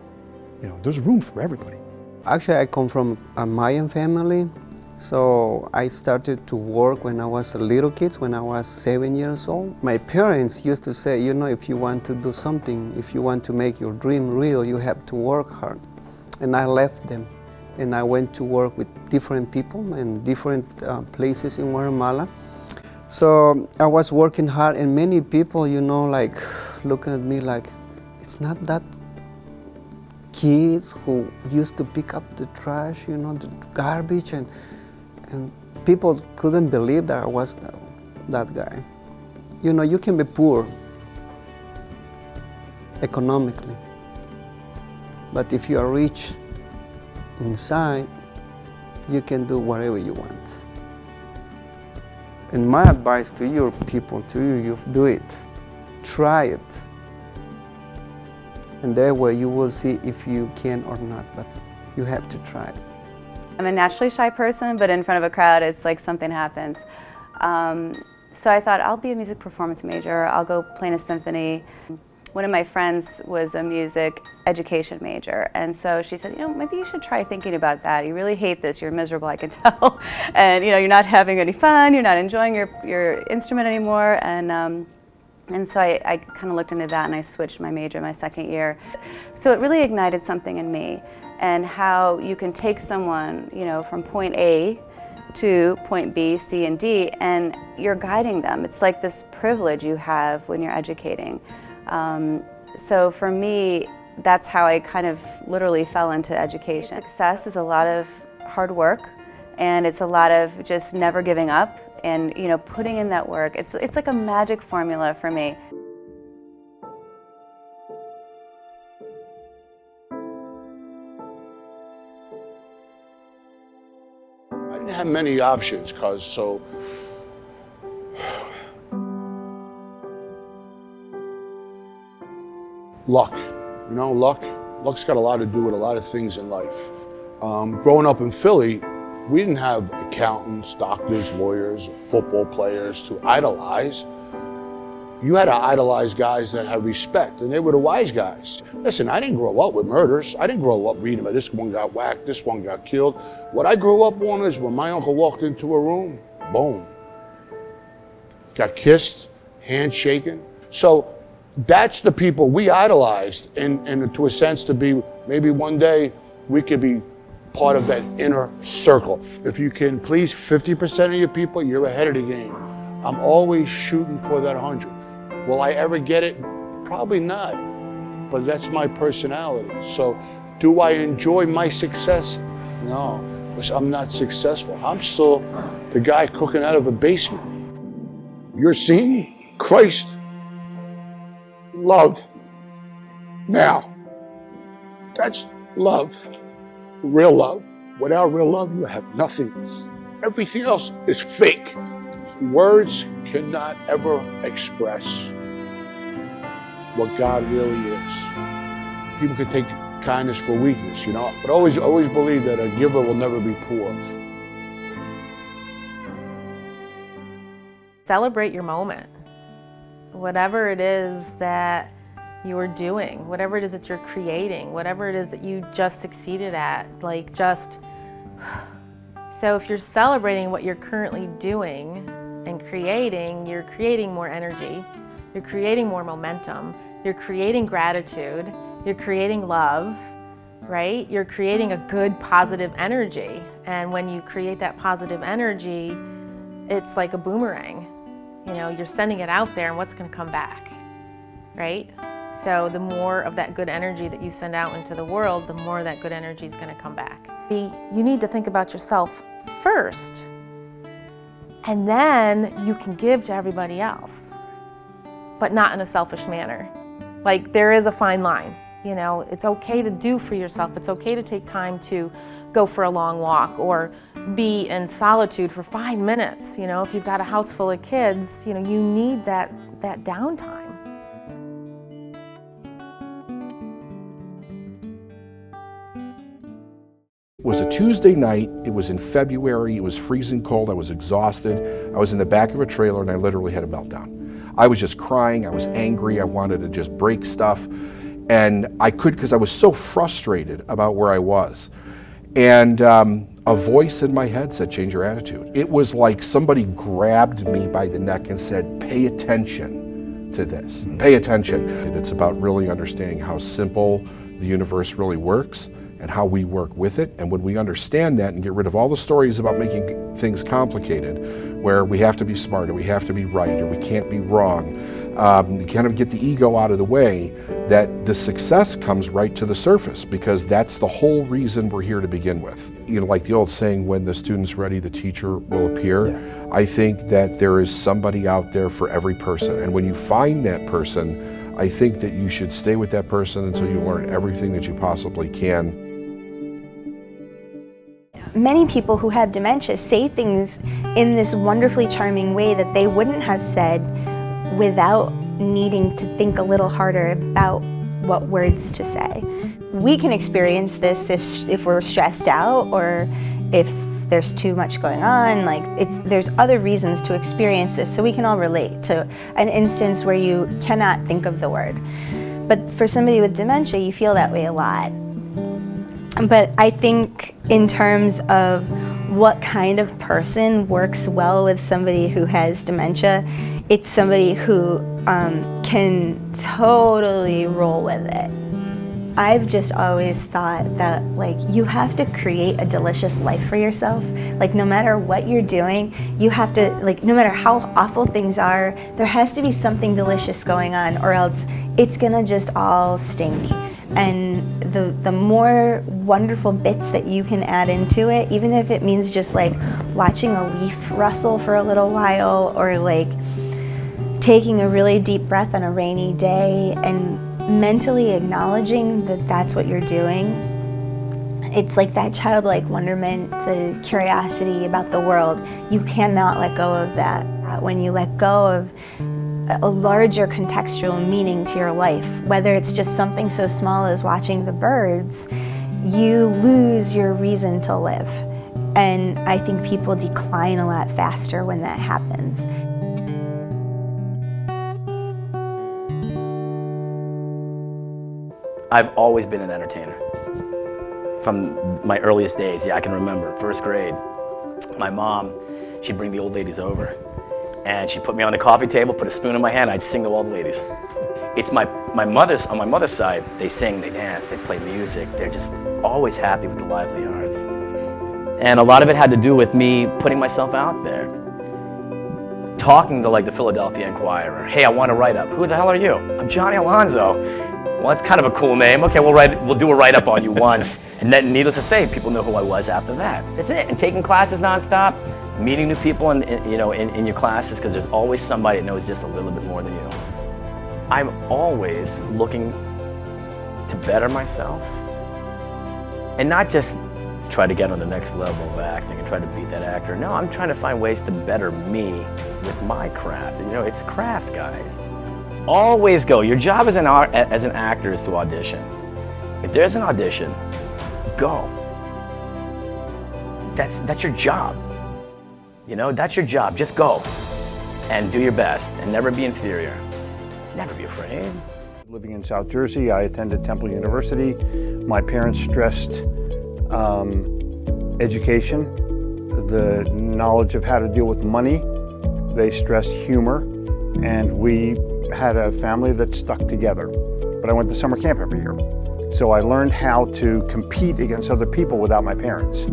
You know, there's room for everybody. Actually, I come from a Mayan family, so I started to work when I was a little kid, when I was 7 years old. My parents used to say, you know, if you want to do something, if you want to make your dream real, you have to work hard. And I left them, and I went to work with different people in different places in Guatemala. So I was working hard, and many people, you know, like looking at me like, it's not that kids who used to pick up the trash, you know, the garbage, and people couldn't believe that I was that guy. You know, you can be poor economically, but if you are rich inside, you can do whatever you want. And my advice to your people, to you do it. Try it. And there where you will see if you can or not, but you have to try it. I'm a naturally shy person, but in front of a crowd, it's like something happens. So I thought, I'll be a music performance major. I'll go play in a symphony. One of my friends was a music education major, and so she said, you know, maybe you should try thinking about that. You really hate this, you're miserable, I can tell. And you know, you're not having any fun, you're not enjoying your instrument anymore. And so I kind of looked into that, and I switched my major my second year. So it really ignited something in me, and how you can take someone, you know, from point A to point B, C, and D, and you're guiding them. It's like this privilege you have when you're educating. So for me, that's how I kind of literally fell into education. Success is a lot of hard work, and it's a lot of just never giving up and, you know, putting in that work. It's like a magic formula for me. I didn't have many options, so luck, you know, luck's got a lot to do with a lot of things in life. Growing up in Philly, we didn't have accountants, doctors, lawyers, football players to idolize. You had to idolize guys that had respect, and they were the wise guys. Listen, I didn't grow up with murders. I didn't grow up reading about this one got whacked, this one got killed. What I grew up on is when my uncle walked into a room, boom. Got kissed, handshaken. So that's the people we idolized, and to a sense to be, maybe one day we could be part of that inner circle. If you can please 50% of your people, you're ahead of the game. I'm always shooting for that 100. Will I ever get it? Probably not, but that's my personality. So do I enjoy my success? No, because I'm not successful. I'm still the guy cooking out of a basement. You're seeing Christ, love. Now, that's love, real love. Without real love, you have nothing. Everything else is fake. Words cannot ever express what God really is. People can take kindness for weakness, you know, but always believe that a giver will never be poor. Celebrate your moment. Whatever it is that you are doing, whatever it is that you're creating, whatever it is that you just succeeded at, like just, so if you're celebrating what you're currently doing and creating, you're creating more energy, you're creating more momentum, you're creating gratitude, you're creating love, right? You're creating a good positive energy. And when you create that positive energy, it's like a boomerang. You know, you're sending it out there and what's going to come back, right? So the more of that good energy that you send out into the world, the more that good energy is going to come back. You need to think about yourself first, and then you can give to everybody else, but not in a selfish manner. Like, there is a fine line. You know, it's okay to do for yourself. It's okay to take time to go for a long walk or be in solitude for 5 minutes. You know, if you've got a house full of kids, you know, you need that downtime. It was a Tuesday night, it was in February, it was freezing cold, I was exhausted. I was in the back of a trailer and I literally had a meltdown. I was just crying, I was angry, I wanted to just break stuff. And I could, because I was so frustrated about where I was. And a voice in my head said, change your attitude. It was like somebody grabbed me by the neck and said, pay attention to this. Pay attention. And it's about really understanding how simple the universe really works and how we work with it. And when we understand that and get rid of all the stories about making things complicated, where we have to be smart or we have to be right or we can't be wrong, you kind of get the ego out of the way, that the success comes right to the surface, because that's the whole reason we're here to begin with. You know, like the old saying, when the student's ready, the teacher will appear. Yeah. I think that there is somebody out there for every person. And when you find that person, I think that you should stay with that person until you learn everything that you possibly can. Many people who have dementia say things in this wonderfully charming way that they wouldn't have said without needing to think a little harder about what words to say. We can experience this if we're stressed out or if there's too much going on. Like, there's other reasons to experience this, so we can all relate to an instance where you cannot think of the word. But for somebody with dementia, you feel that way a lot. But I think in terms of what kind of person works well with somebody who has dementia, it's somebody who can totally roll with it. I've just always thought that, like, you have to create a delicious life for yourself. Like, no matter what you're doing, you have to, like, no matter how awful things are, there has to be something delicious going on, or else it's gonna just all stink. And the more wonderful bits that you can add into it, even if it means just like watching a leaf rustle for a little while, or like taking a really deep breath on a rainy day and mentally acknowledging that that's what you're doing. It's like that childlike wonderment, the curiosity about the world. You cannot let go of that. When you let go of a larger contextual meaning to your life, whether it's just something so small as watching the birds, you lose your reason to live. And I think people decline a lot faster when that happens. I've always been an entertainer. From my earliest days, yeah, I can remember, first grade, my mom, she'd bring the old ladies over and she'd put me on the coffee table, put a spoon in my hand, I'd sing to all the ladies. It's on my mother's side, they sing, they dance, they play music, they're just always happy with the lively arts. And a lot of it had to do with me putting myself out there. Talking to like the Philadelphia Inquirer, hey, I want to write up. Who the hell are you? I'm Johnny Alonzo. Well, that's kind of a cool name. Okay, we'll do a write-up on you once. And then, needless to say, people know who I was after that. That's it. And taking classes nonstop, meeting new people in your classes, because there's always somebody that knows just a little bit more than you. I'm always looking to better myself. And not just try to get on the next level of acting and try to beat that actor. No, I'm trying to find ways to better me with my craft. And, it's craft, guys. Always go. Your job as an actor is to audition. If there's an audition, go. That's your job. That's your job. Just go and do your best and never be inferior. Never be afraid. Living in South Jersey, I attended Temple University. My parents stressed education, the knowledge of how to deal with money. They stressed humor, and we had a family that stuck together. But I went to summer camp every year. So I learned how to compete against other people without my parents.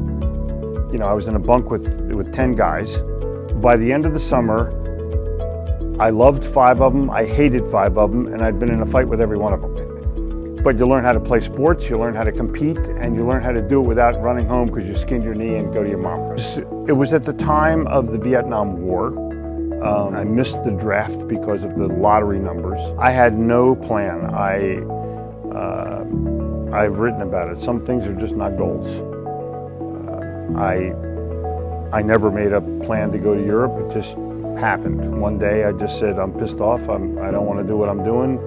I was in a bunk with 10 guys. By the end of the summer, I loved 5 of them, I hated 5 of them, and I'd been in a fight with every one of them. But you learn how to play sports, you learn how to compete, and you learn how to do it without running home because you skinned your knee and go to your mom. It was at the time of the Vietnam War. I missed the draft because of the lottery numbers. I had no plan. I've written about it. Some things are just not goals. I never made a plan to go to Europe. It just happened. One day I just said, I'm pissed off. I don't want to do what I'm doing.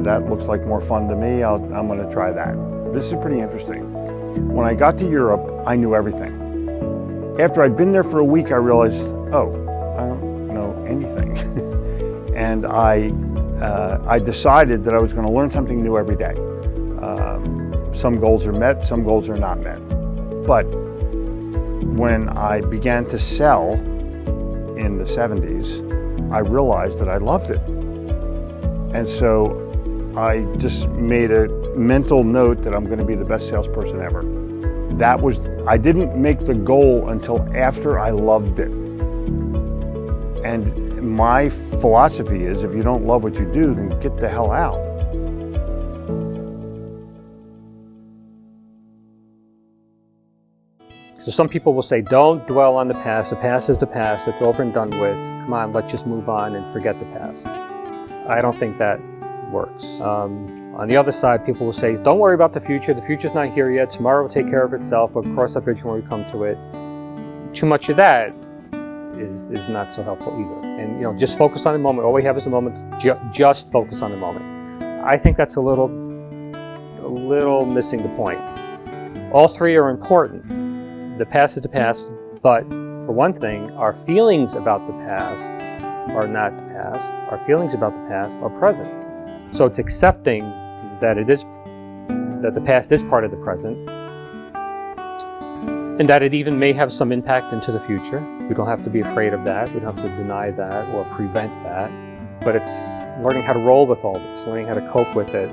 That looks like more fun to me. I'm going to try that. This is pretty interesting. When I got to Europe, I knew everything. After I'd been there for a week, I realized, oh, I don't know anything. And I decided that I was going to learn something new every day. Some goals are met, some goals are not met. But when I began to sell in the 70s, I realized that I loved it. And so I just made a mental note that I'm going to be the best salesperson ever. I didn't make the goal until after I loved it. And my philosophy is, if you don't love what you do, then get the hell out. So some people will say, don't dwell on the past. The past is the past. It's over and done with. Come on, let's just move on and forget the past. I don't think that works. On the other side, people will say, don't worry about the future. The future's not here yet. Tomorrow will take care of itself. We'll cross that bridge when we come to it. Too much of that is not so helpful either. And just focus on the moment. All we have is the moment. Just focus on the moment. I think that's a little missing the point. All three are important. The past is the past, but for one thing, our feelings about the past are not the past. Our feelings about the past are present. So it's accepting that the past is part of the present, and that it even may have some impact into the future. We don't have to be afraid of that. We don't have to deny that or prevent that. But it's learning how to roll with all this, learning how to cope with it.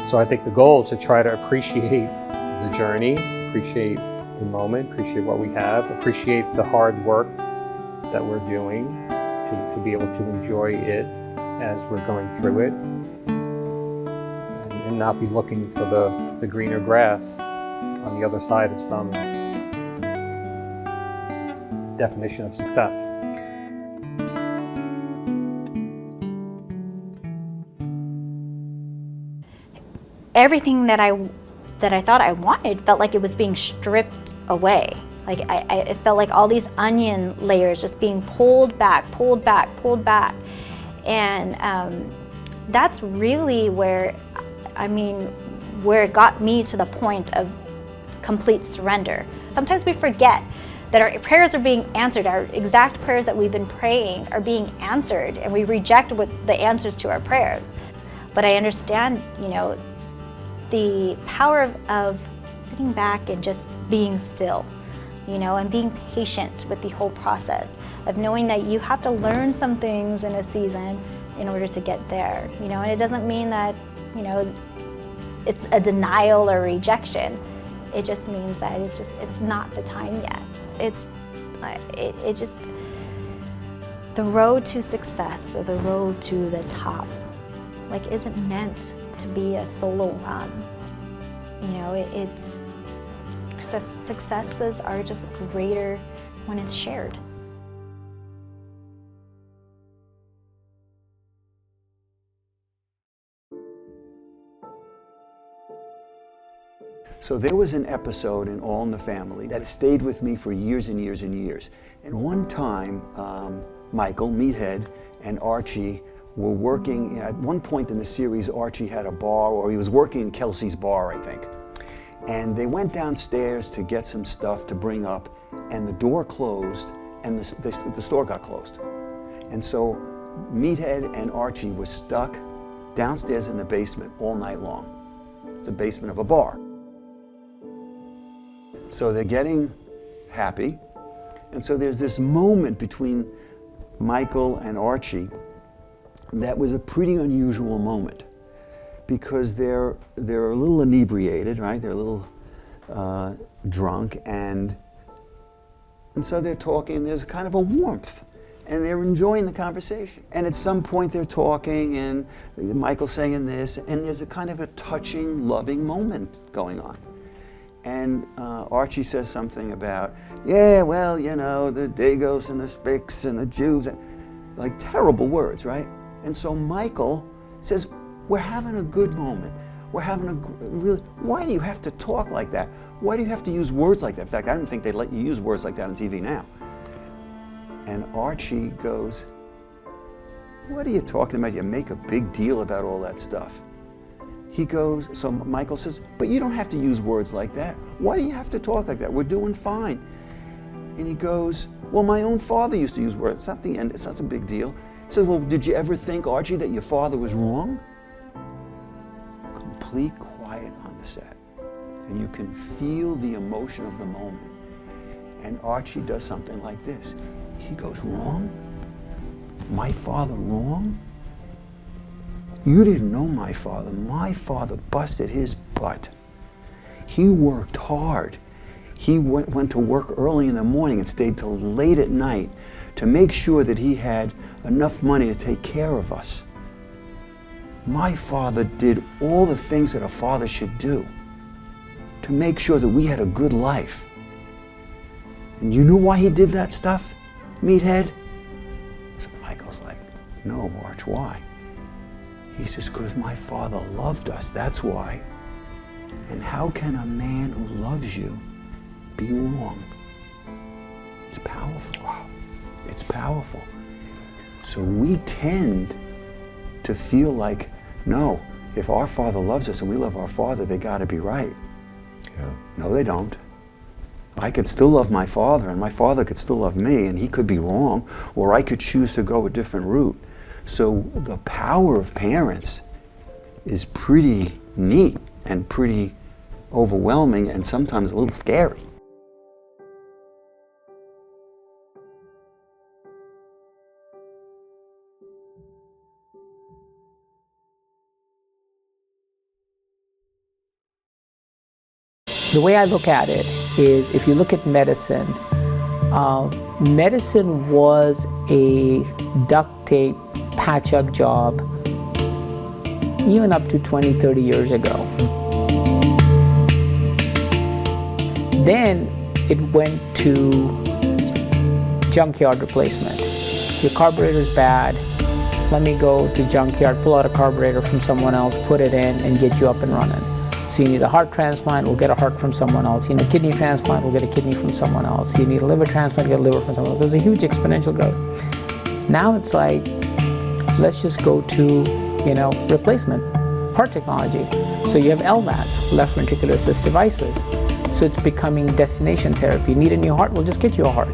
So I think the goal is to try to appreciate the journey, appreciate the moment, appreciate what we have, appreciate the hard work that we're doing, to be able to enjoy it as we're going through it, and not be looking for the greener grass on the other side of some definition of success. Everything that I thought I wanted felt like it was being stripped away. Like it felt like all these onion layers just being pulled back. And that's really where it got me to the point of complete surrender. Sometimes we forget that our prayers are being answered. Our exact prayers that we've been praying are being answered, and we reject the answers to our prayers. But I understand, the power of sitting back and just being still, and being patient with the whole process of knowing that you have to learn some things in a season in order to get there, and it doesn't mean that, it's a denial or rejection. It just means that it's not the time yet. The road to success or the road to the top, isn't meant to be a solo run. Successes are just greater when it's shared. So there was an episode in All in the Family that stayed with me for years and years and years. And one time, Michael, Meathead, and Archie were working, at one point in the series, Archie had a bar, or he was working in Kelsey's bar, I think. And they went downstairs to get some stuff to bring up, and the door closed, and the store got closed. And so Meathead and Archie were stuck downstairs in the basement all night long. It's the basement of a bar. So they're getting happy, and so there's this moment between Michael and Archie that was a pretty unusual moment, because they're a little inebriated, right? They're a little drunk, and so they're talking. There's kind of a warmth, and they're enjoying the conversation. And at some point they're talking, and Michael's saying this, and there's a kind of a touching, loving moment going on. And Archie says something about, yeah, well, you know, the Dagos and the Spics and the Jews, like terrible words, right? And so Michael says, we're having a good moment. We're having a really, why do you have to talk like that? Why do you have to use words like that? In fact, I don't think they'd let you use words like that on TV now. And Archie goes, what are you talking about? You make a big deal about all that stuff. He goes, so Michael says, but you don't have to use words like that. Why do you have to talk like that? We're doing fine. And he goes, well, my own father used to use words. It's not the end, it's not a big deal. He says, well, did you ever think, Archie, that your father was wrong? Complete quiet on the set. And you can feel the emotion of the moment. And Archie does something like this. He goes, wrong? My father wrong? You didn't know my father. My father busted his butt. He worked hard. He went to work early in the morning and stayed till late at night to make sure that he had enough money to take care of us. My father did all the things that a father should do to make sure that we had a good life. And you know why he did that stuff, meathead? So Michael's like, no, Arch, why? He says, because my father loved us, that's why. And how can a man who loves you be wrong? It's powerful. Wow. It's powerful. So we tend to feel like, no, if our father loves us and we love our father, they gotta be right. Yeah. No, they don't. I could still love my father and my father could still love me and he could be wrong, or I could choose to go a different route. So the power of parents is pretty neat and pretty overwhelming and sometimes a little scary. The way I look at it is, if you look at medicine, medicine was a duct tape, patch-up job even up to 20, 30 years ago. Then it went to junkyard replacement. Your carburetor's bad, let me go to junkyard, pull out a carburetor from someone else, put it in, and get you up and running. So you need a heart transplant, we'll get a heart from someone else. You need a kidney transplant, we'll get a kidney from someone else. You need a liver transplant, we'll get a liver from someone else. There's a huge exponential growth. Now it's like, let's just go to, replacement, heart technology. So you have LVADs, left ventricular assist devices. So it's becoming destination therapy. You need a new heart, we'll just get you a heart.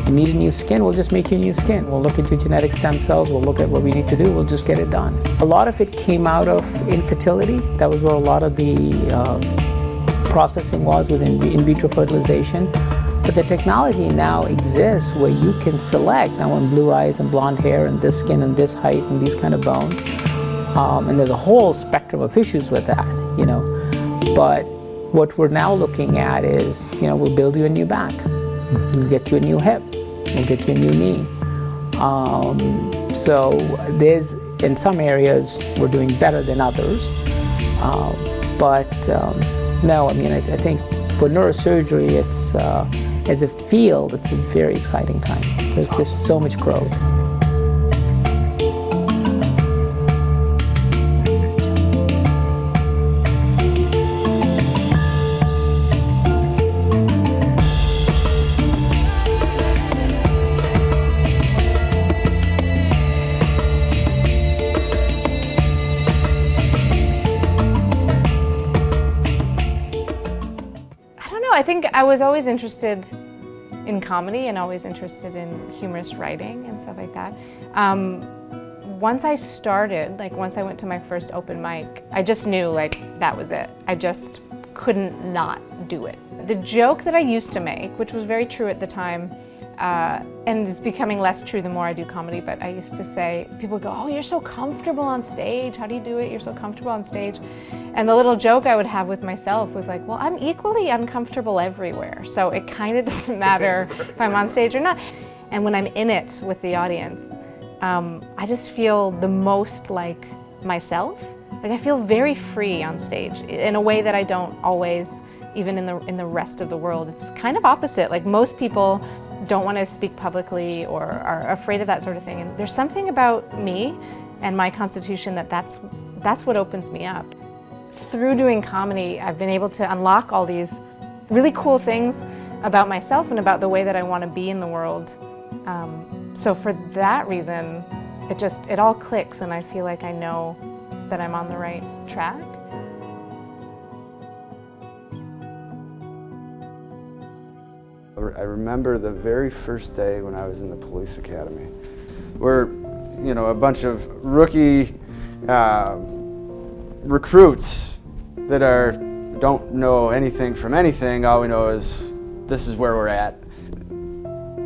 You need a new skin, we'll just make you a new skin. We'll look at your genetic stem cells, we'll look at what we need to do, we'll just get it done. A lot of it came out of infertility. That was where a lot of the processing was within in vitro fertilization. But the technology now exists where you can select, I want blue eyes and blonde hair and this skin and this height and these kind of bones. And there's a whole spectrum of issues with that, But what we're now looking at is, we'll build you a new back. We'll get you a new hip. We'll get you a new knee. So there's, in some areas, we're doing better than others. No, I think for neurosurgery, it's, as a field, it's a very exciting time. There's just so much growth. I think I was always interested in comedy and always interested in humorous writing and stuff like that. Once I started, once I went to my first open mic, I just knew that was it. I just couldn't not do it. The joke that I used to make, which was very true at the time, and it's becoming less true the more I do comedy, but I used to say, people go, oh, you're so comfortable on stage. How do you do it? You're so comfortable on stage. And the little joke I would have with myself was like, well, I'm equally uncomfortable everywhere. So it kind of doesn't matter if I'm on stage or not. And when I'm in it with the audience, I just feel the most like myself. I feel very free on stage in a way that I don't always even in the rest of the world. It's kind of opposite. Like most people don't want to speak publicly or are afraid of that sort of thing. And there's something about me and my constitution that's what opens me up. Through doing comedy, I've been able to unlock all these really cool things about myself and about the way that I want to be in the world. So for that reason, it all clicks, and I feel like I know that I'm on the right track. I remember the very first day when I was in the police academy. We're, a bunch of rookie recruits that don't know anything from anything. All we know is this is where we're at.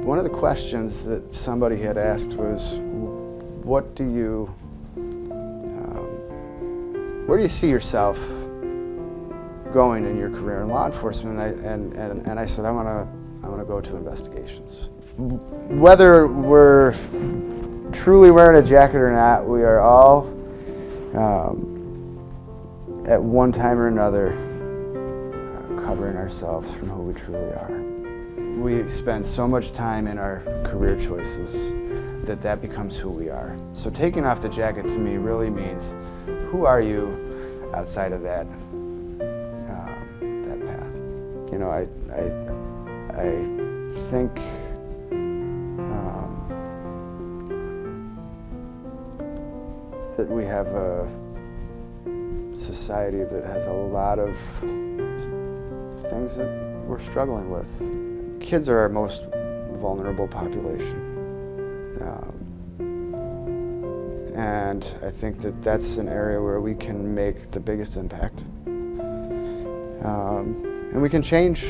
One of the questions that somebody had asked was, where do you see yourself going in your career in law enforcement? And I said, I want to go to investigations. Whether we're truly wearing a jacket or not, we are all, at one time or another, covering ourselves from who we truly are. We spend so much time in our career choices that becomes who we are. So taking off the jacket to me really means, who are you outside of that path? I think that we have a society that has a lot of things that we're struggling with. Kids are our most vulnerable population. And I think that that's an area where we can make the biggest impact. And we can change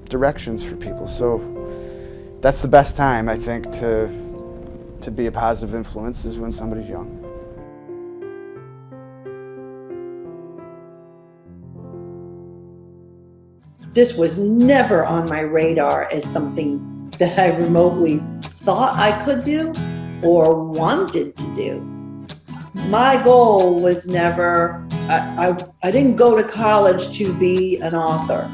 directions for people. So that's the best time, I think, to be a positive influence is when somebody's young. This was never on my radar as something that I remotely thought I could do or wanted to do. My goal was never, I didn't go to college to be an author.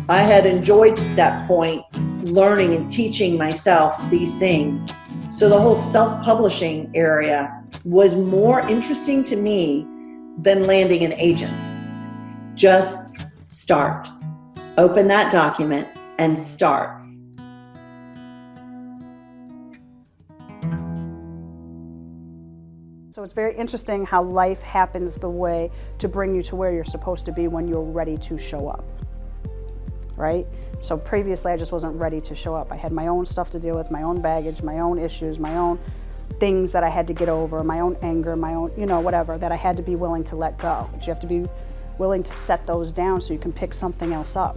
I had enjoyed to that point learning and teaching myself these things. So the whole self-publishing area was more interesting to me than landing an agent. Just start. Open that document and start. So it's very interesting how life happens the way to bring you to where you're supposed to be when you're ready to show up, right? So previously I just wasn't ready to show up. I had my own stuff to deal with, my own baggage, my own issues, my own things that I had to get over, my own anger, my own, whatever, that I had to be willing to let go. But you have to be willing to set those down so you can pick something else up.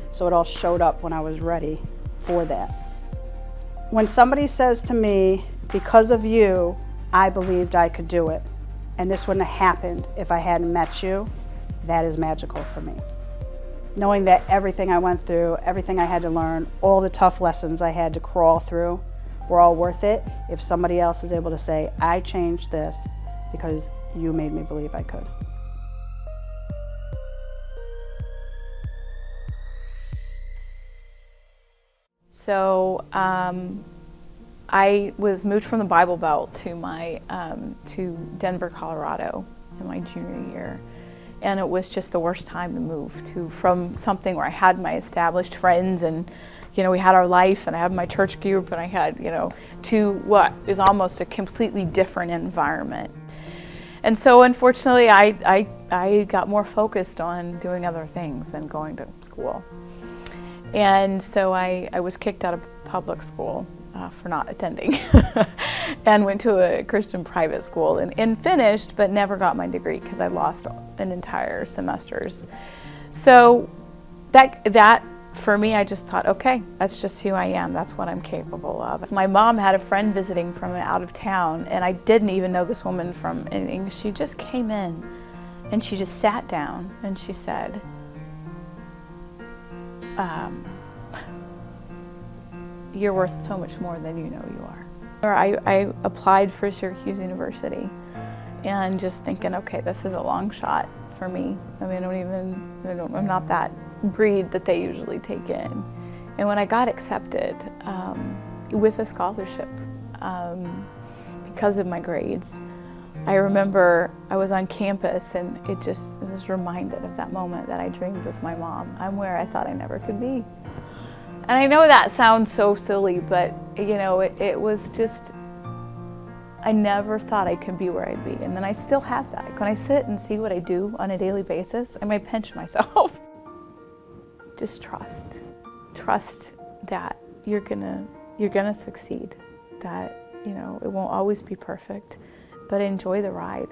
So it all showed up when I was ready for that. When somebody says to me, because of you, I believed I could do it, and this wouldn't have happened if I hadn't met you, that is magical for me. Knowing that everything I went through, everything I had to learn, all the tough lessons I had to crawl through were all worth it if somebody else is able to say, I changed this because you made me believe I could. So I was moved from the Bible Belt to Denver, Colorado in my junior year. And it was just the worst time to move from something where I had my established friends and, we had our life and I had my church group and I had, to what is almost a completely different environment. And so unfortunately I got more focused on doing other things than going to school. And so I was kicked out of public school for not attending and went to a Christian private school and finished, but never got my degree because I lost an entire semester's. So that for me, I just thought, okay, that's just who I am. That's what I'm capable of. My mom had a friend visiting from out of town, and I didn't even know this woman from anything. She just came in and she just sat down and she said, you're worth so much more than you know you are. I applied for Syracuse University and just thinking, okay, this is a long shot for me. I mean, I'm not that breed that they usually take in. And when I got accepted with a scholarship because of my grades, I remember I was on campus and I was reminded of that moment that I dreamed with my mom. I'm where I thought I never could be. And I know that sounds so silly, but you know, it was just, I never thought I could be where I'd be. And then I still have that. When I sit and see what I do on a daily basis, I might pinch myself. Just trust. Trust that you're gonna succeed. That, you know, it won't always be perfect, but enjoy the ride.